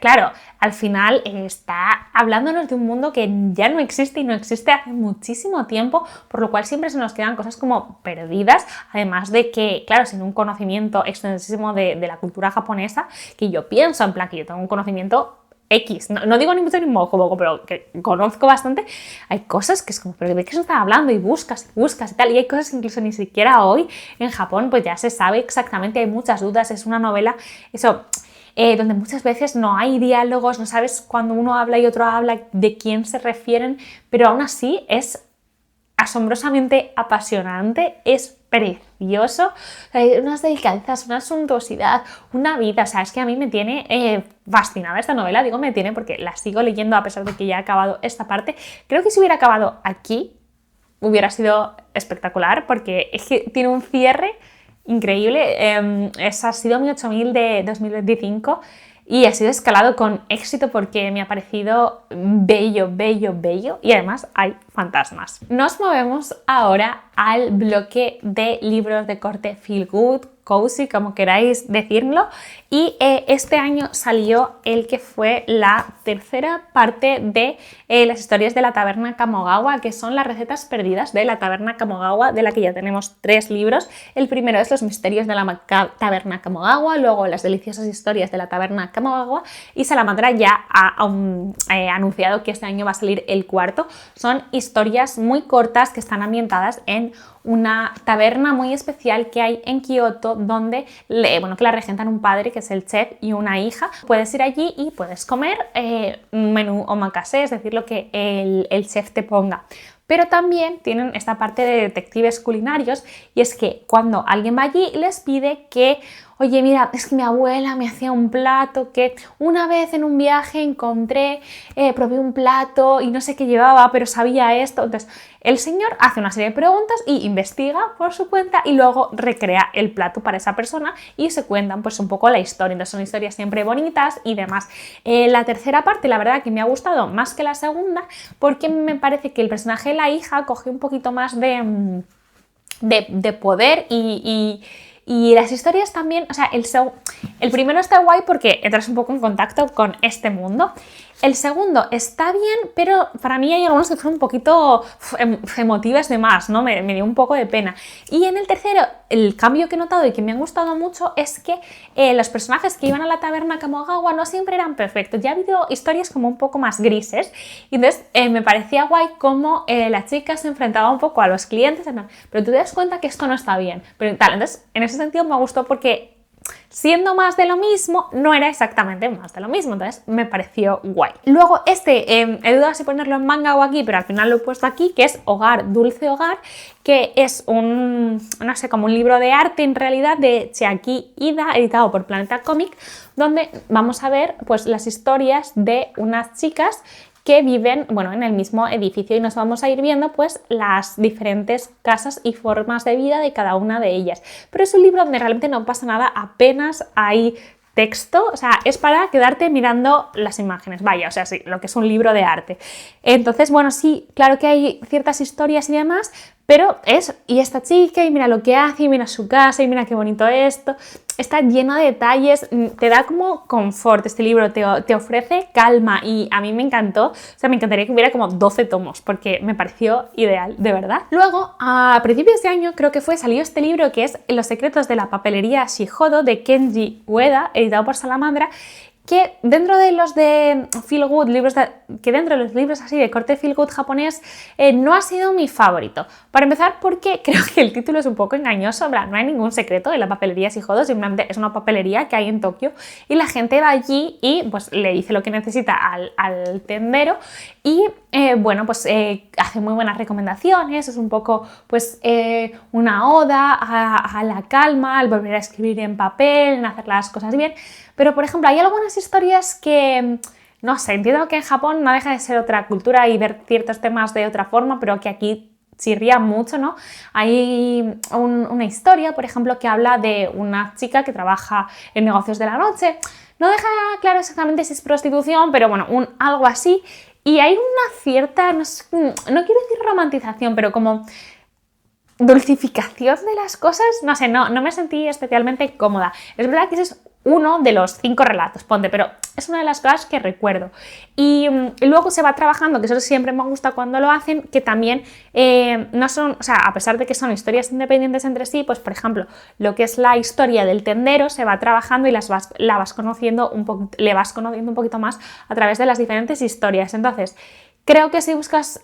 claro, al final está hablándonos de un mundo que ya no existe y no existe hace muchísimo tiempo, por lo cual siempre se nos quedan cosas como perdidas, además de que, claro, sin un conocimiento extensísimo de la cultura japonesa, que yo pienso, en plan, que yo tengo un conocimiento X, no digo ni mucho ni poco, pero que conozco bastante, hay cosas que es como, pero ¿de qué se está hablando? Y buscas y tal, y hay cosas que incluso ni siquiera hoy en Japón pues ya se sabe exactamente, hay muchas dudas, es una novela, eso, donde muchas veces no hay diálogos, no sabes cuando uno habla y otro habla de quién se refieren, pero aún así es asombrosamente apasionante, es precioso, hay unas delicadezas, una suntuosidad, una vida, o sea, es que a mí me tiene fascinada esta novela, digo me tiene porque la sigo leyendo a pesar de que ya he acabado esta parte. Creo que si hubiera acabado aquí hubiera sido espectacular porque es que tiene un cierre increíble. Ha sido mi 8000 de 2025 y ha sido escalado con éxito porque me ha parecido bello, bello, bello, y además hay fantasmas. Nos movemos ahora al bloque de libros de corte feel good, cozy, como queráis decirlo, y este año salió el que fue la tercera parte de las historias de la taberna Kamogawa, que son las recetas perdidas de la taberna Kamogawa, de la que ya tenemos 3 libros. El primero es Los misterios de la taberna Kamogawa, luego Las deliciosas historias de la taberna Kamogawa, y Salamandra ya ha anunciado que este año va a salir el cuarto. Son historias muy cortas que están ambientadas en una taberna muy especial que hay en Kioto, donde que la regentan un padre que es el chef y una hija. Puedes ir allí y puedes comer un menú omakase, es decir, lo que el chef te ponga. Pero también tienen esta parte de detectives culinarios, y es que cuando alguien va allí les pide que, oye, mira, es que mi abuela me hacía un plato que una vez en un viaje encontré, probé un plato y no sé qué llevaba, pero sabía esto. Entonces el señor hace una serie de preguntas y investiga por su cuenta y luego recrea el plato para esa persona y se cuentan pues un poco la historia. Entonces son historias siempre bonitas y demás. La tercera parte, la verdad que me ha gustado más que la segunda, porque me parece que el personaje de la hija coge un poquito más de poder y las historias también, o sea, el primero está guay porque entras un poco en contacto con este mundo, El segundo está bien, pero para mí hay algunos que fueron un poquito emotivas de más, ¿no? Me dio un poco de pena. Y en el tercero, el cambio que he notado y que me han gustado mucho es que los personajes que iban a la taberna Kamogawa no siempre eran perfectos. Ya ha habido historias como un poco más grises. Y entonces me parecía guay cómo la chica se enfrentaba un poco a los clientes, pero tú te das cuenta que esto no está bien. Pero tal, entonces en ese sentido me gustó porque siendo más de lo mismo, no era exactamente más de lo mismo, entonces me pareció guay. Luego he dudado si ponerlo en manga o aquí, pero al final lo he puesto aquí, que es Hogar, Dulce Hogar, que es no sé, como un libro de arte en realidad de Chiaki Ida, editado por Planeta Comic, donde vamos a ver pues las historias de unas chicas que viven, bueno, en el mismo edificio y nos vamos a ir viendo pues las diferentes casas y formas de vida de cada una de ellas. Pero es un libro donde realmente no pasa nada, apenas hay texto, o sea, es para quedarte mirando las imágenes, vaya, o sea, sí, lo que es un libro de arte. Entonces, bueno, sí, claro que hay ciertas historias y demás, pero y esta chica, y mira lo que hace, y mira su casa, y mira qué bonito esto, está lleno de detalles, te da como confort este libro, te ofrece calma y a mí me encantó, o sea, me encantaría que hubiera como 12 tomos porque me pareció ideal, de verdad. Luego, a principios de año creo que salió este libro que es Los secretos de la papelería Shihodo de Kenji Ueda, editado por Salamandra, que dentro de los de Feel Good, dentro de los libros así de corte Feel Good japonés, no ha sido mi favorito. Para empezar, porque creo que el título es un poco engañoso, no hay ningún secreto en la papelería Shihodo, simplemente es una papelería que hay en Tokio y la gente va allí y pues le dice lo que necesita al tendero y bueno, pues hace muy buenas recomendaciones, es un poco pues una oda a la calma, al volver a escribir en papel, en hacer las cosas bien. Pero, por ejemplo, hay algunas historias que, no sé, entiendo que en Japón no deja de ser otra cultura y ver ciertos temas de otra forma, pero que aquí chirría mucho, ¿no? Hay una historia, por ejemplo, que habla de una chica que trabaja en negocios de la noche. No deja claro exactamente si es prostitución, pero bueno, algo así. Y hay una cierta, no quiero decir romantización, pero como dulcificación de las cosas, no sé, no me sentí especialmente cómoda. Es verdad que ese es uno de los 5 relatos, pero es una de las cosas que recuerdo. Y luego se va trabajando, que eso siempre me gusta cuando lo hacen, que también no son, o sea, a pesar de que son historias independientes entre sí, pues por ejemplo, lo que es la historia del tendero se va trabajando y le vas conociendo un poquito más a través de las diferentes historias. Entonces, creo que si buscas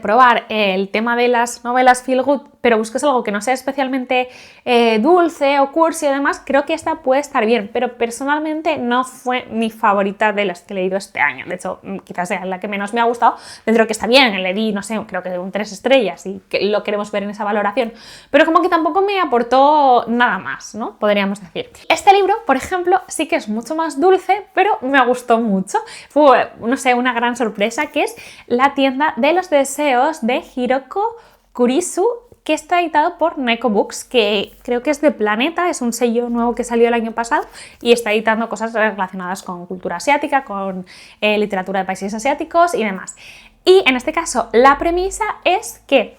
probar el tema de las novelas feel good, pero buscas algo que no sea especialmente dulce o cursi y demás, creo que esta puede estar bien, pero personalmente no fue mi favorita de las que he leído este año. De hecho, quizás sea la que menos me ha gustado, dentro que está bien, le di, no sé, creo que un 3 estrellas y que lo queremos ver en esa valoración, pero como que tampoco me aportó nada más, ¿no? Podríamos decir. Este libro, por ejemplo, sí que es mucho más dulce, pero me gustó mucho. Fue, no sé, una gran sorpresa, que es La tienda de los deseos de Hiroko Kurisu, que está editado por Neko Books, que creo que es de Planeta, es un sello nuevo que salió el año pasado y está editando cosas relacionadas con cultura asiática, con literatura de países asiáticos y demás. Y en este caso la premisa es que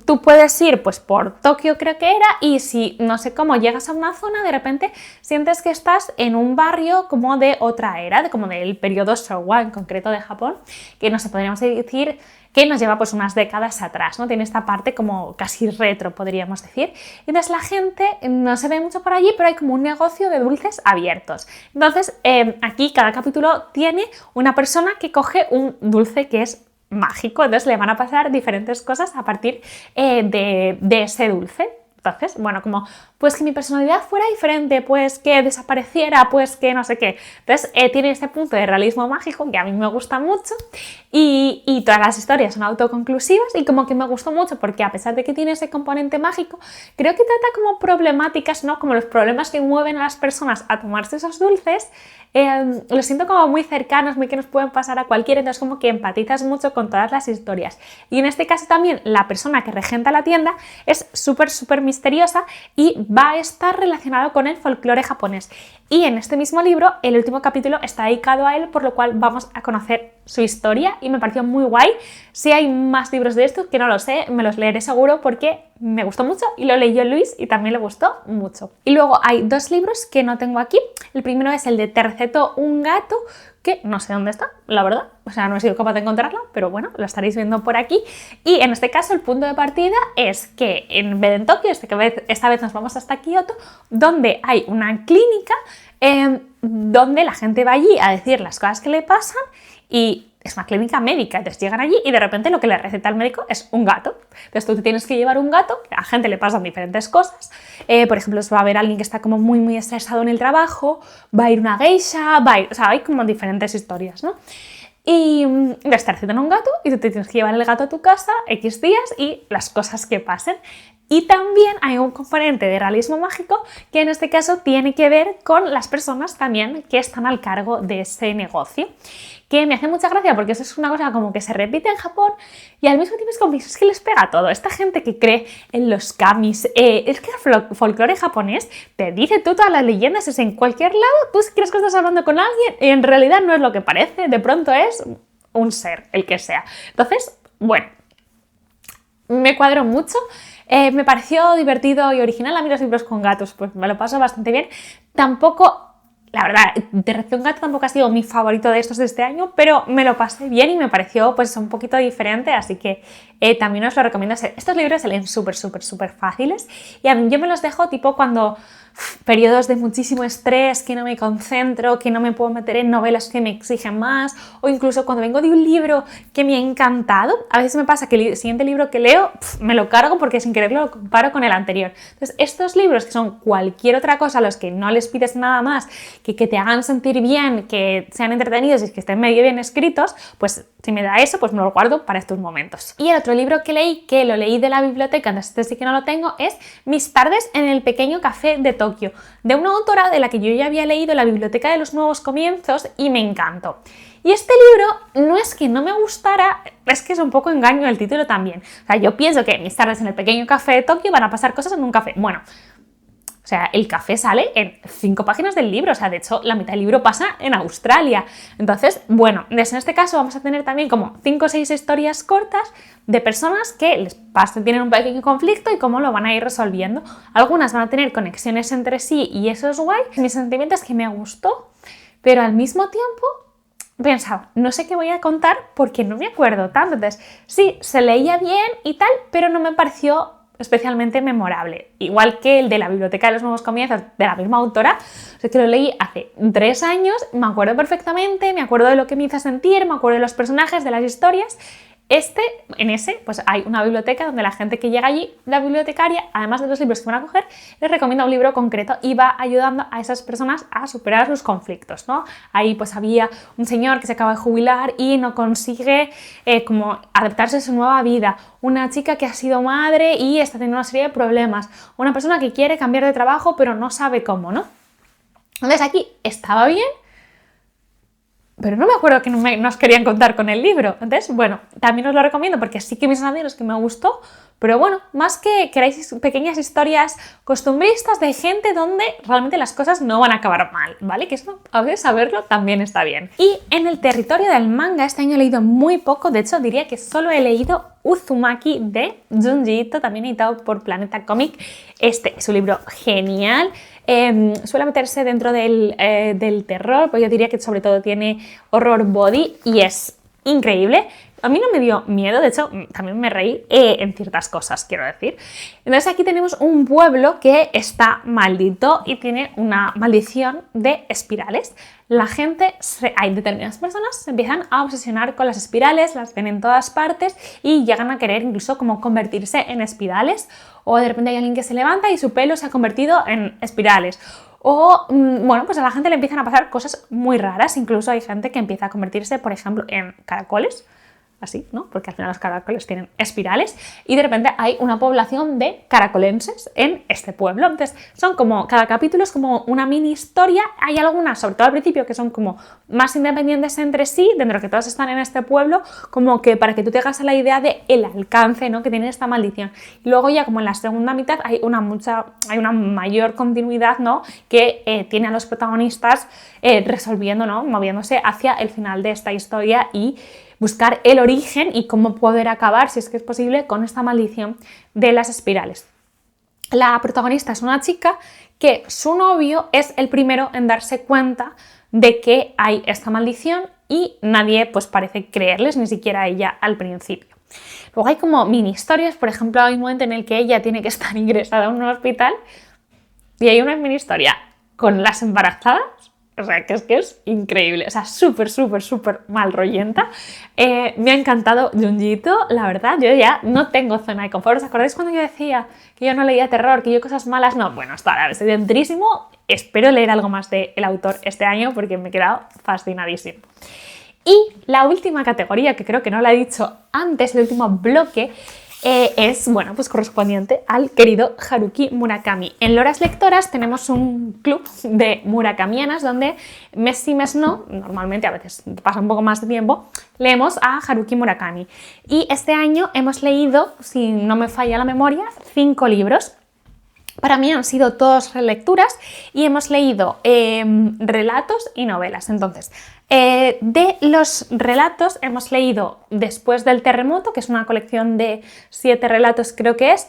tú puedes ir pues por Tokio, creo que era, y si no sé cómo llegas a una zona, de repente sientes que estás en un barrio como de otra era, como del periodo Showa en concreto de Japón, que no sé, podríamos decir que nos lleva pues unas décadas atrás, ¿no? Tiene esta parte como casi retro, podríamos decir. Entonces la gente no se ve mucho por allí, pero hay como un negocio de dulces abiertos. Entonces aquí cada capítulo tiene una persona que coge un dulce que es mágico, entonces le van a pasar diferentes cosas a partir de ese dulce. Entonces, bueno, como pues que mi personalidad fuera diferente, pues que desapareciera, pues que no sé qué. Entonces tiene este punto de realismo mágico que a mí me gusta mucho y todas las historias son autoconclusivas y como que me gustó mucho porque a pesar de que tiene ese componente mágico, creo que trata como problemáticas, ¿no? Como los problemas que mueven a las personas a tomarse esos dulces. Los siento como muy cercanos, muy que nos pueden pasar a cualquiera, entonces como que empatizas mucho con todas las historias. Y en este caso también la persona que regenta la tienda es súper misteriosa y va a estar relacionado con el folclore japonés. Y en este mismo libro, el último capítulo está dedicado a él, por lo cual vamos a conocer su historia y me pareció muy guay. Si hay más libros de estos, que no lo sé, me los leeré seguro porque me gustó mucho y lo leyó Luis y también le gustó mucho. Y luego hay 2 libros que no tengo aquí. El primero es el de Terceto, un gato, que no sé dónde está, la verdad, o sea, no he sido capaz de encontrarlo, pero bueno, lo estaréis viendo por aquí. Y en este caso el punto de partida es que en vez de en Tokio, esta vez nos vamos hasta Kioto, donde hay una clínica donde la gente va allí a decir las cosas que le pasan y es una clínica médica, entonces llegan allí y de repente lo que le receta el médico es un gato. Entonces tú te tienes que llevar un gato, a la gente le pasan diferentes cosas, por ejemplo, va a haber alguien que está como muy estresado en el trabajo, va a ir una geisha, o sea, hay como diferentes historias, ¿no? Y le está recetando un gato y tú te tienes que llevar el gato a tu casa X días y las cosas que pasen. Y también hay un componente de realismo mágico que en este caso tiene que ver con las personas también que están al cargo de ese negocio, que me hace mucha gracia porque eso es una cosa como que se repite en Japón y al mismo tiempo es como que les pega todo. Esta gente que cree en los kamis, es que el folclore japonés te dice tú todas las leyendas, es en cualquier lado, tú si crees que estás hablando con alguien y en realidad no es lo que parece, de pronto es un ser, el que sea. Entonces, bueno, me cuadró mucho. Me pareció divertido y original. A mí los libros con gatos pues me lo paso bastante bien. Tampoco, la verdad, Terceto un gato tampoco ha sido mi favorito de estos de este año, pero me lo pasé bien y me pareció pues un poquito diferente, así que también os lo recomiendo. Estos libros se leen súper fáciles y a mí yo me los dejo tipo cuando periodos de muchísimo estrés, que no me concentro, que no me puedo meter en novelas que me exigen más, o incluso cuando vengo de un libro que me ha encantado, a veces me pasa que el siguiente libro que leo me lo cargo porque sin quererlo lo comparo con el anterior. Entonces estos libros que son cualquier otra cosa a los que no les pides nada más que te hagan sentir bien, que sean entretenidos y que estén medio bien escritos, pues si me da eso, pues me lo guardo para estos momentos. Y el otro libro que leí, que lo leí de la biblioteca, entonces este sí que no lo tengo, es Mis tardes en el pequeño café de Tokio, de una autora de la que yo ya había leído La biblioteca de los nuevos comienzos y me encantó. Y este libro no es que no me gustara, es que es un poco engaño el título también. O sea, yo pienso que Mis tardes en el pequeño café de Tokio van a pasar cosas en un café. Bueno, o sea, el café sale en 5 páginas del libro, o sea, de hecho, la mitad del libro pasa en Australia. Entonces, bueno, en este caso vamos a tener también como 5 o 6 historias cortas de personas que tienen un pequeño conflicto y cómo lo van a ir resolviendo. Algunas van a tener conexiones entre sí y eso es guay. Mi sentimiento es que me gustó, pero al mismo tiempo pensaba, no sé qué voy a contar porque no me acuerdo tanto. Entonces, sí, se leía bien y tal, pero no me pareció especialmente memorable. Igual que el de La biblioteca de los nuevos comienzos, de la misma autora, o sea, que lo leí hace 3 años, me acuerdo perfectamente, me acuerdo de lo que me hizo sentir, me acuerdo de los personajes, de las historias. En ese, pues hay una biblioteca donde la gente que llega allí, la bibliotecaria, además de los libros que van a coger, les recomienda un libro concreto y va ayudando a esas personas a superar sus conflictos, ¿no? Ahí pues había un señor que se acaba de jubilar y no consigue como adaptarse a su nueva vida, una chica que ha sido madre y está teniendo una serie de problemas, una persona que quiere cambiar de trabajo pero no sabe cómo, ¿no? Entonces aquí estaba bien, pero no me acuerdo que nos querían contar con el libro. Entonces, bueno, también os lo recomiendo porque sí que mis amigos que me gustó, pero bueno, más que queráis pequeñas historias costumbristas de gente donde realmente las cosas no van a acabar mal, ¿vale? Que eso, a veces saberlo también está bien. Y en el territorio del manga, este año he leído muy poco, de hecho diría que solo he leído Uzumaki de Junji Ito, también editado por Planeta Comic. Este es un libro genial. Suele meterse dentro del terror, pues yo diría que sobre todo tiene horror body y es increíble. A mí no me dio miedo, de hecho también me reí en ciertas cosas, quiero decir. Entonces aquí tenemos un pueblo que está maldito y tiene una maldición de espirales. Hay determinadas personas que se empiezan a obsesionar con las espirales, las ven en todas partes y llegan a querer incluso como convertirse en espirales, o de repente hay alguien que se levanta y su pelo se ha convertido en espirales. O, bueno, pues a la gente le empiezan a pasar cosas muy raras, incluso hay gente que empieza a convertirse, por ejemplo, en caracoles, así, ¿no? Porque al final los caracoles tienen espirales y de repente hay una población de caracolenses en este pueblo. Entonces cada capítulo es como una mini historia. Hay algunas, sobre todo al principio, que son como más independientes entre sí, dentro de que todos están en este pueblo, como que para que tú te hagas la idea de el alcance, ¿no?, que tiene esta maldición. Y luego ya como en la segunda mitad hay una mayor continuidad, ¿no?, que tiene a los protagonistas resolviendo, ¿no?, moviéndose hacia el final de esta historia y buscar el origen y cómo poder acabar, si es que es posible, con esta maldición de las espirales. la protagonista es una chica que su novio es el primero en darse cuenta de que hay esta maldición y nadie pues parece creerles, ni siquiera ella al principio. Luego hay como mini historias, por ejemplo, hay un momento en el que ella tiene que estar ingresada en un hospital y hay una mini historia con las embarazadas. O sea, que es increíble, o sea, súper mal rollenta. Me ha encantado Junjito, la verdad, yo ya no tengo zona de confort. ¿Os acordáis cuando yo decía que yo no leía terror, que yo cosas malas? No, bueno, esto ahora estoy dentrísimo. Espero leer algo más del autor este año porque me he quedado fascinadísimo. Y la última categoría, que creo que no la he dicho antes, el último bloque, es, bueno, pues correspondiente al querido Haruki Murakami. En Loras Lectoras tenemos un club de murakamianas donde mes sí, mes no, normalmente a veces pasa un poco más de tiempo, leemos a Haruki Murakami. Y este año hemos leído, si no me falla la memoria, 5 libros. Para mí han sido todas relecturas y hemos leído relatos y novelas. Entonces, de los relatos hemos leído Después del terremoto, que es una colección de 7 relatos, creo que es,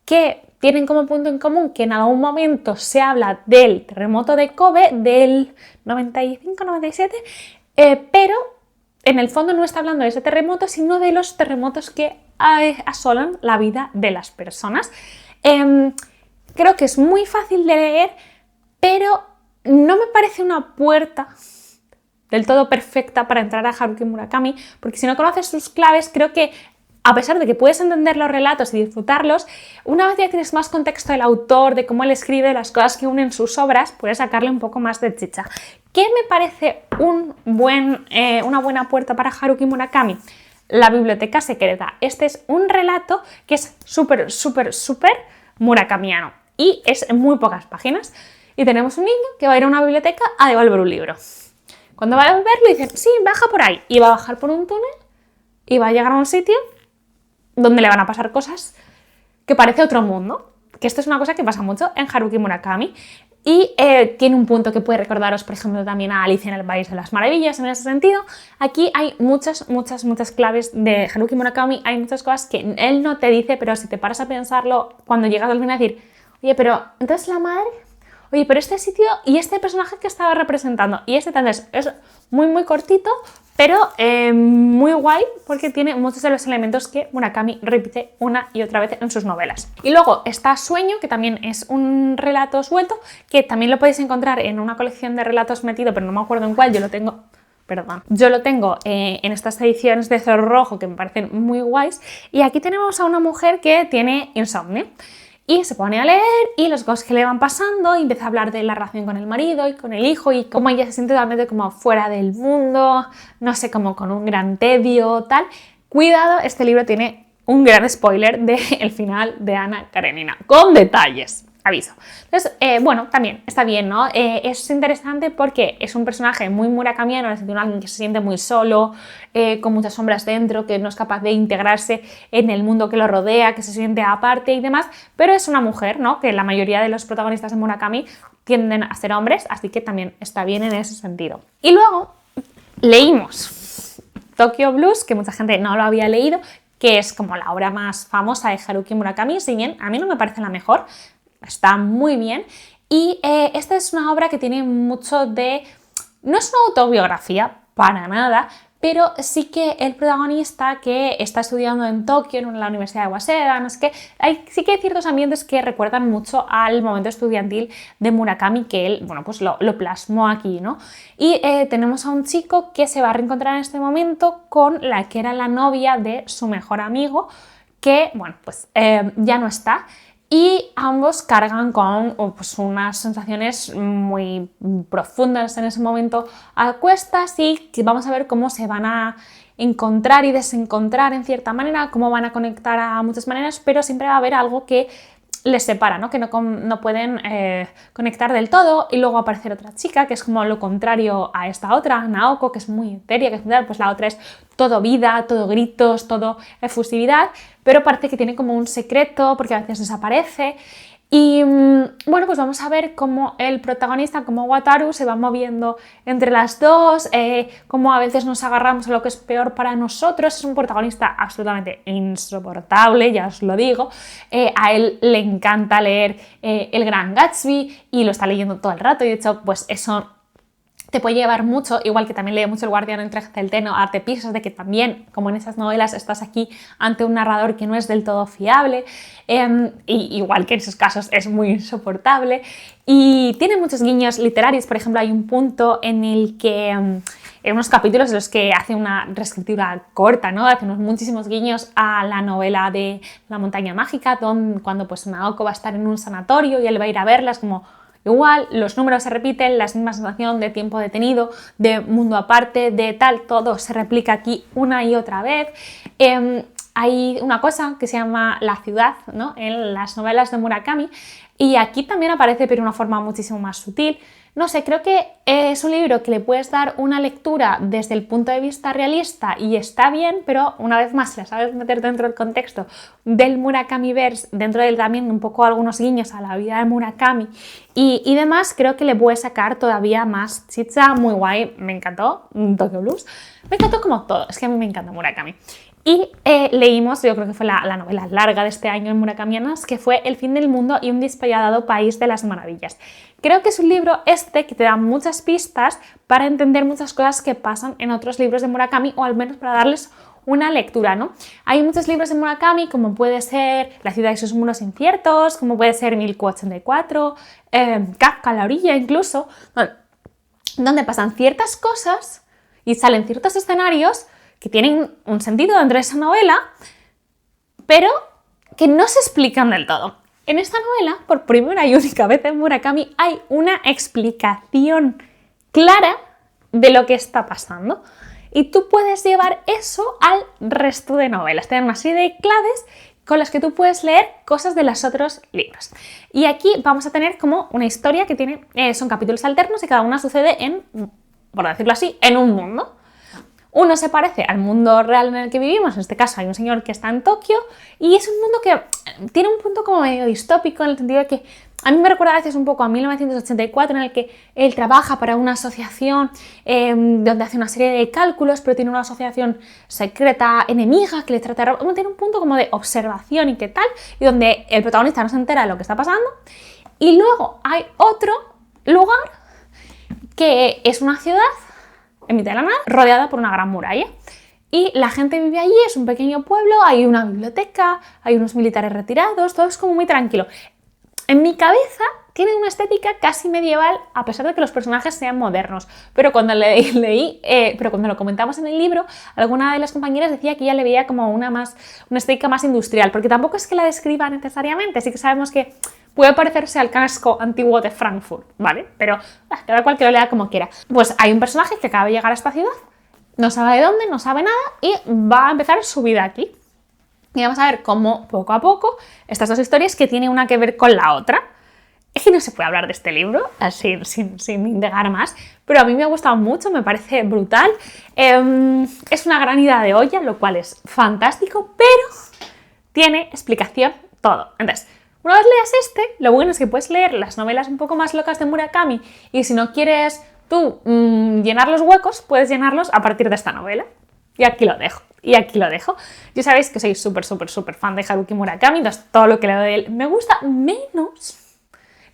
que tienen como punto en común que en algún momento se habla del terremoto de Kobe del 95-97, pero en el fondo no está hablando de ese terremoto, sino de los terremotos que asolan la vida de las personas. Creo que es muy fácil de leer, pero no me parece una puerta del todo perfecta para entrar a Haruki Murakami, porque si no conoces sus claves, creo que a pesar de que puedes entender los relatos y disfrutarlos, una vez ya tienes más contexto del autor, de cómo él escribe, las cosas que unen sus obras, puedes sacarle un poco más de chicha. ¿Qué me parece una buena puerta para Haruki Murakami? La biblioteca secreta. Este es un relato que es súper murakamiano y es en muy pocas páginas. Y tenemos un niño que va a ir a una biblioteca a devolver un libro. Cuando va a devolverlo dicen, sí, baja por ahí. Y va a bajar por un túnel y va a llegar a un sitio donde le van a pasar cosas que parece otro mundo. Que esto es una cosa que pasa mucho en Haruki Murakami. Y tiene un punto que puede recordaros, por ejemplo, también a Alicia en el País de las Maravillas en ese sentido. Aquí hay muchas claves de Haruki Murakami. Hay muchas cosas que él no te dice, pero si te paras a pensarlo, cuando llegas al final a decir, oye, pero entonces la madre... Oye, pero este sitio y este personaje que estaba representando y este tal vez es muy cortito, pero muy guay porque tiene muchos de los elementos que Murakami repite una y otra vez en sus novelas. Y luego está Sueño, que también es un relato suelto, que también lo podéis encontrar en una colección de relatos metido, pero no me acuerdo en cuál, yo lo tengo en estas ediciones de Zorro Rojo que me parecen muy guays. Y aquí tenemos a una mujer que tiene insomnio. Y se pone a leer y las cosas que le van pasando y empieza a hablar de la relación con el marido y con el hijo y cómo ella se siente totalmente como fuera del mundo, no sé, como con un gran tedio, tal. Cuidado, este libro tiene un gran spoiler del final de Ana Karenina, con detalles. Aviso. Entonces, bueno, también está bien, ¿no? Es interesante porque es un personaje muy murakamiano, en el sentido de alguien que se siente muy solo, con muchas sombras dentro, que no es capaz de integrarse en el mundo que lo rodea, que se siente aparte y demás, pero es una mujer, ¿no? Que la mayoría de los protagonistas de Murakami tienden a ser hombres, así que también está bien en ese sentido. Y luego leímos Tokyo Blues, que mucha gente no lo había leído, que es como la obra más famosa de Haruki Murakami, si bien a mí no me parece la mejor, está muy bien. Y esta es una obra que tiene mucho de... No es una autobiografía, para nada, pero sí que el protagonista, que está estudiando en Tokio, en la Universidad de Waseda, no sé qué, sí que hay ciertos ambientes que recuerdan mucho al momento estudiantil de Murakami, que él, bueno, pues lo plasmó aquí, ¿no? Y tenemos a un chico que se va a reencontrar en este momento con la que era la novia de su mejor amigo, que, bueno, pues ya no está. Y ambos cargan con pues, unas sensaciones muy profundas en ese momento a cuestas y que vamos a ver cómo se van a encontrar y desencontrar en cierta manera, cómo van a conectar a muchas maneras, pero siempre va a haber algo que les separa, ¿no? Que no pueden conectar del todo, y luego va a aparecer otra chica que es como lo contrario a esta otra, Naoko, que es muy etérea, que es pues la otra es todo vida, todo gritos, todo efusividad, pero parece que tiene como un secreto porque a veces desaparece. Y bueno, pues vamos a ver cómo el protagonista, como Wataru, se va moviendo entre las dos, cómo a veces nos agarramos a lo que es peor para nosotros. Es un protagonista absolutamente insoportable, ya os lo digo. A él le encanta leer El Gran Gatsby y lo está leyendo todo el rato, y de hecho, pues eso te puede llevar mucho, igual que también lee mucho El Guardián entre Centeno, a darte pistas de que también, como en esas novelas, estás aquí ante un narrador que no es del todo fiable, y igual que en esos casos es muy insoportable. Y tiene muchos guiños literarios. Por ejemplo, hay un punto en el que en unos capítulos en los que hace una reescritura corta, ¿no? Hace unos muchísimos guiños a la novela de La montaña mágica, cuando pues Naoko va a estar en un sanatorio y él va a ir a verlas, como igual, los números se repiten, la misma sensación de tiempo detenido, de mundo aparte, de tal, todo se replica aquí una y otra vez. Hay una cosa que se llama la ciudad, ¿no?, en las novelas de Murakami, y aquí también aparece, pero de una forma muchísimo más sutil. No sé, creo que es un libro que le puedes dar una lectura desde el punto de vista realista y está bien, pero una vez más, si la sabes meter dentro del contexto del Murakamiverse, dentro de él también un poco algunos guiños a la vida de Murakami y demás, creo que le puedes sacar todavía más chicha. Muy guay, me encantó, Tokyo Blues, me encantó como todo, es que a mí me encanta Murakami. Y leímos, yo creo que fue la novela larga de este año en Murakamianas, que fue El fin del mundo y un despiadado país de las maravillas. Creo que es un libro que te da muchas pistas para entender muchas cosas que pasan en otros libros de Murakami, o al menos para darles una lectura, ¿no? Hay muchos libros de Murakami, como puede ser La ciudad y sus muros inciertos, como puede ser 1084, Kafka a la orilla incluso, donde pasan ciertas cosas y salen ciertos escenarios que tienen un sentido dentro de esa novela, pero que no se explican del todo. En esta novela, por primera y única vez en Murakami, hay una explicación clara de lo que está pasando. Y tú puedes llevar eso al resto de novelas. Te dan una serie de claves con las que tú puedes leer cosas de los otros libros. Y aquí vamos a tener como una historia que tiene, son capítulos alternos y cada una sucede en, por decirlo así, en un mundo. Uno se parece al mundo real en el que vivimos, en este caso hay un señor que está en Tokio, y es un mundo que tiene un punto como medio distópico, en el sentido de que a mí me recuerda a veces un poco a 1984, en el que él trabaja para una asociación donde hace una serie de cálculos, pero tiene una asociación secreta enemiga que le trata de... Tiene un punto como de observación y qué tal, y donde el protagonista no se entera de lo que está pasando. Y luego hay otro lugar que es una ciudad en mitad de la nada, rodeada por una gran muralla. Y la gente vive allí, es un pequeño pueblo, hay una biblioteca, hay unos militares retirados, todo es como muy tranquilo. En mi cabeza tiene una estética casi medieval, a pesar de que los personajes sean modernos. Pero cuando pero cuando lo comentamos en el libro, alguna de las compañeras decía que ella le veía como una estética más industrial, porque tampoco es que la describa necesariamente, sí que sabemos que puede parecerse al casco antiguo de Frankfurt, ¿vale? Pero cada cual que lo lea como quiera. Pues hay un personaje que acaba de llegar a esta ciudad, no sabe de dónde, no sabe nada, y va a empezar su vida aquí. Y vamos a ver cómo, poco a poco, estas dos historias que tienen una que ver con la otra. Es que no se puede hablar de este libro así, sin indagar más, pero a mí me ha gustado mucho, me parece brutal. Es una gran ida de olla, lo cual es fantástico, pero tiene explicación todo. Entonces, una vez leas lo bueno es que puedes leer las novelas un poco más locas de Murakami, y si no quieres tú llenar los huecos, puedes llenarlos a partir de esta novela. Y aquí lo dejo. Ya sabéis que soy súper fan de Haruki Murakami, entonces todo lo que leo de él me gusta, menos...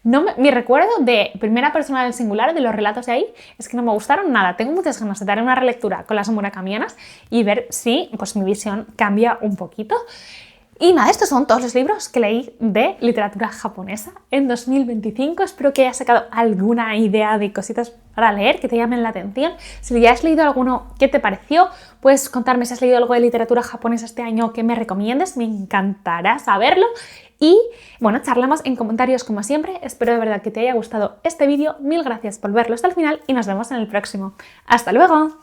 mi recuerdo de primera persona del singular, de los relatos de ahí, es que no me gustaron nada. Tengo muchas ganas de dar una relectura con las murakamianas y ver si pues, mi visión cambia un poquito. Y nada, estos son todos los libros que leí de literatura japonesa en 2025. Espero que hayas sacado alguna idea de cositas para leer que te llamen la atención. Si ya has leído alguno, ¿qué te pareció? Puedes contarme si has leído algo de literatura japonesa este año que me recomiendes. Me encantará saberlo. Y bueno, charlamos en comentarios como siempre. Espero de verdad que te haya gustado este vídeo. Mil gracias por verlo hasta el final y nos vemos en el próximo. ¡Hasta luego!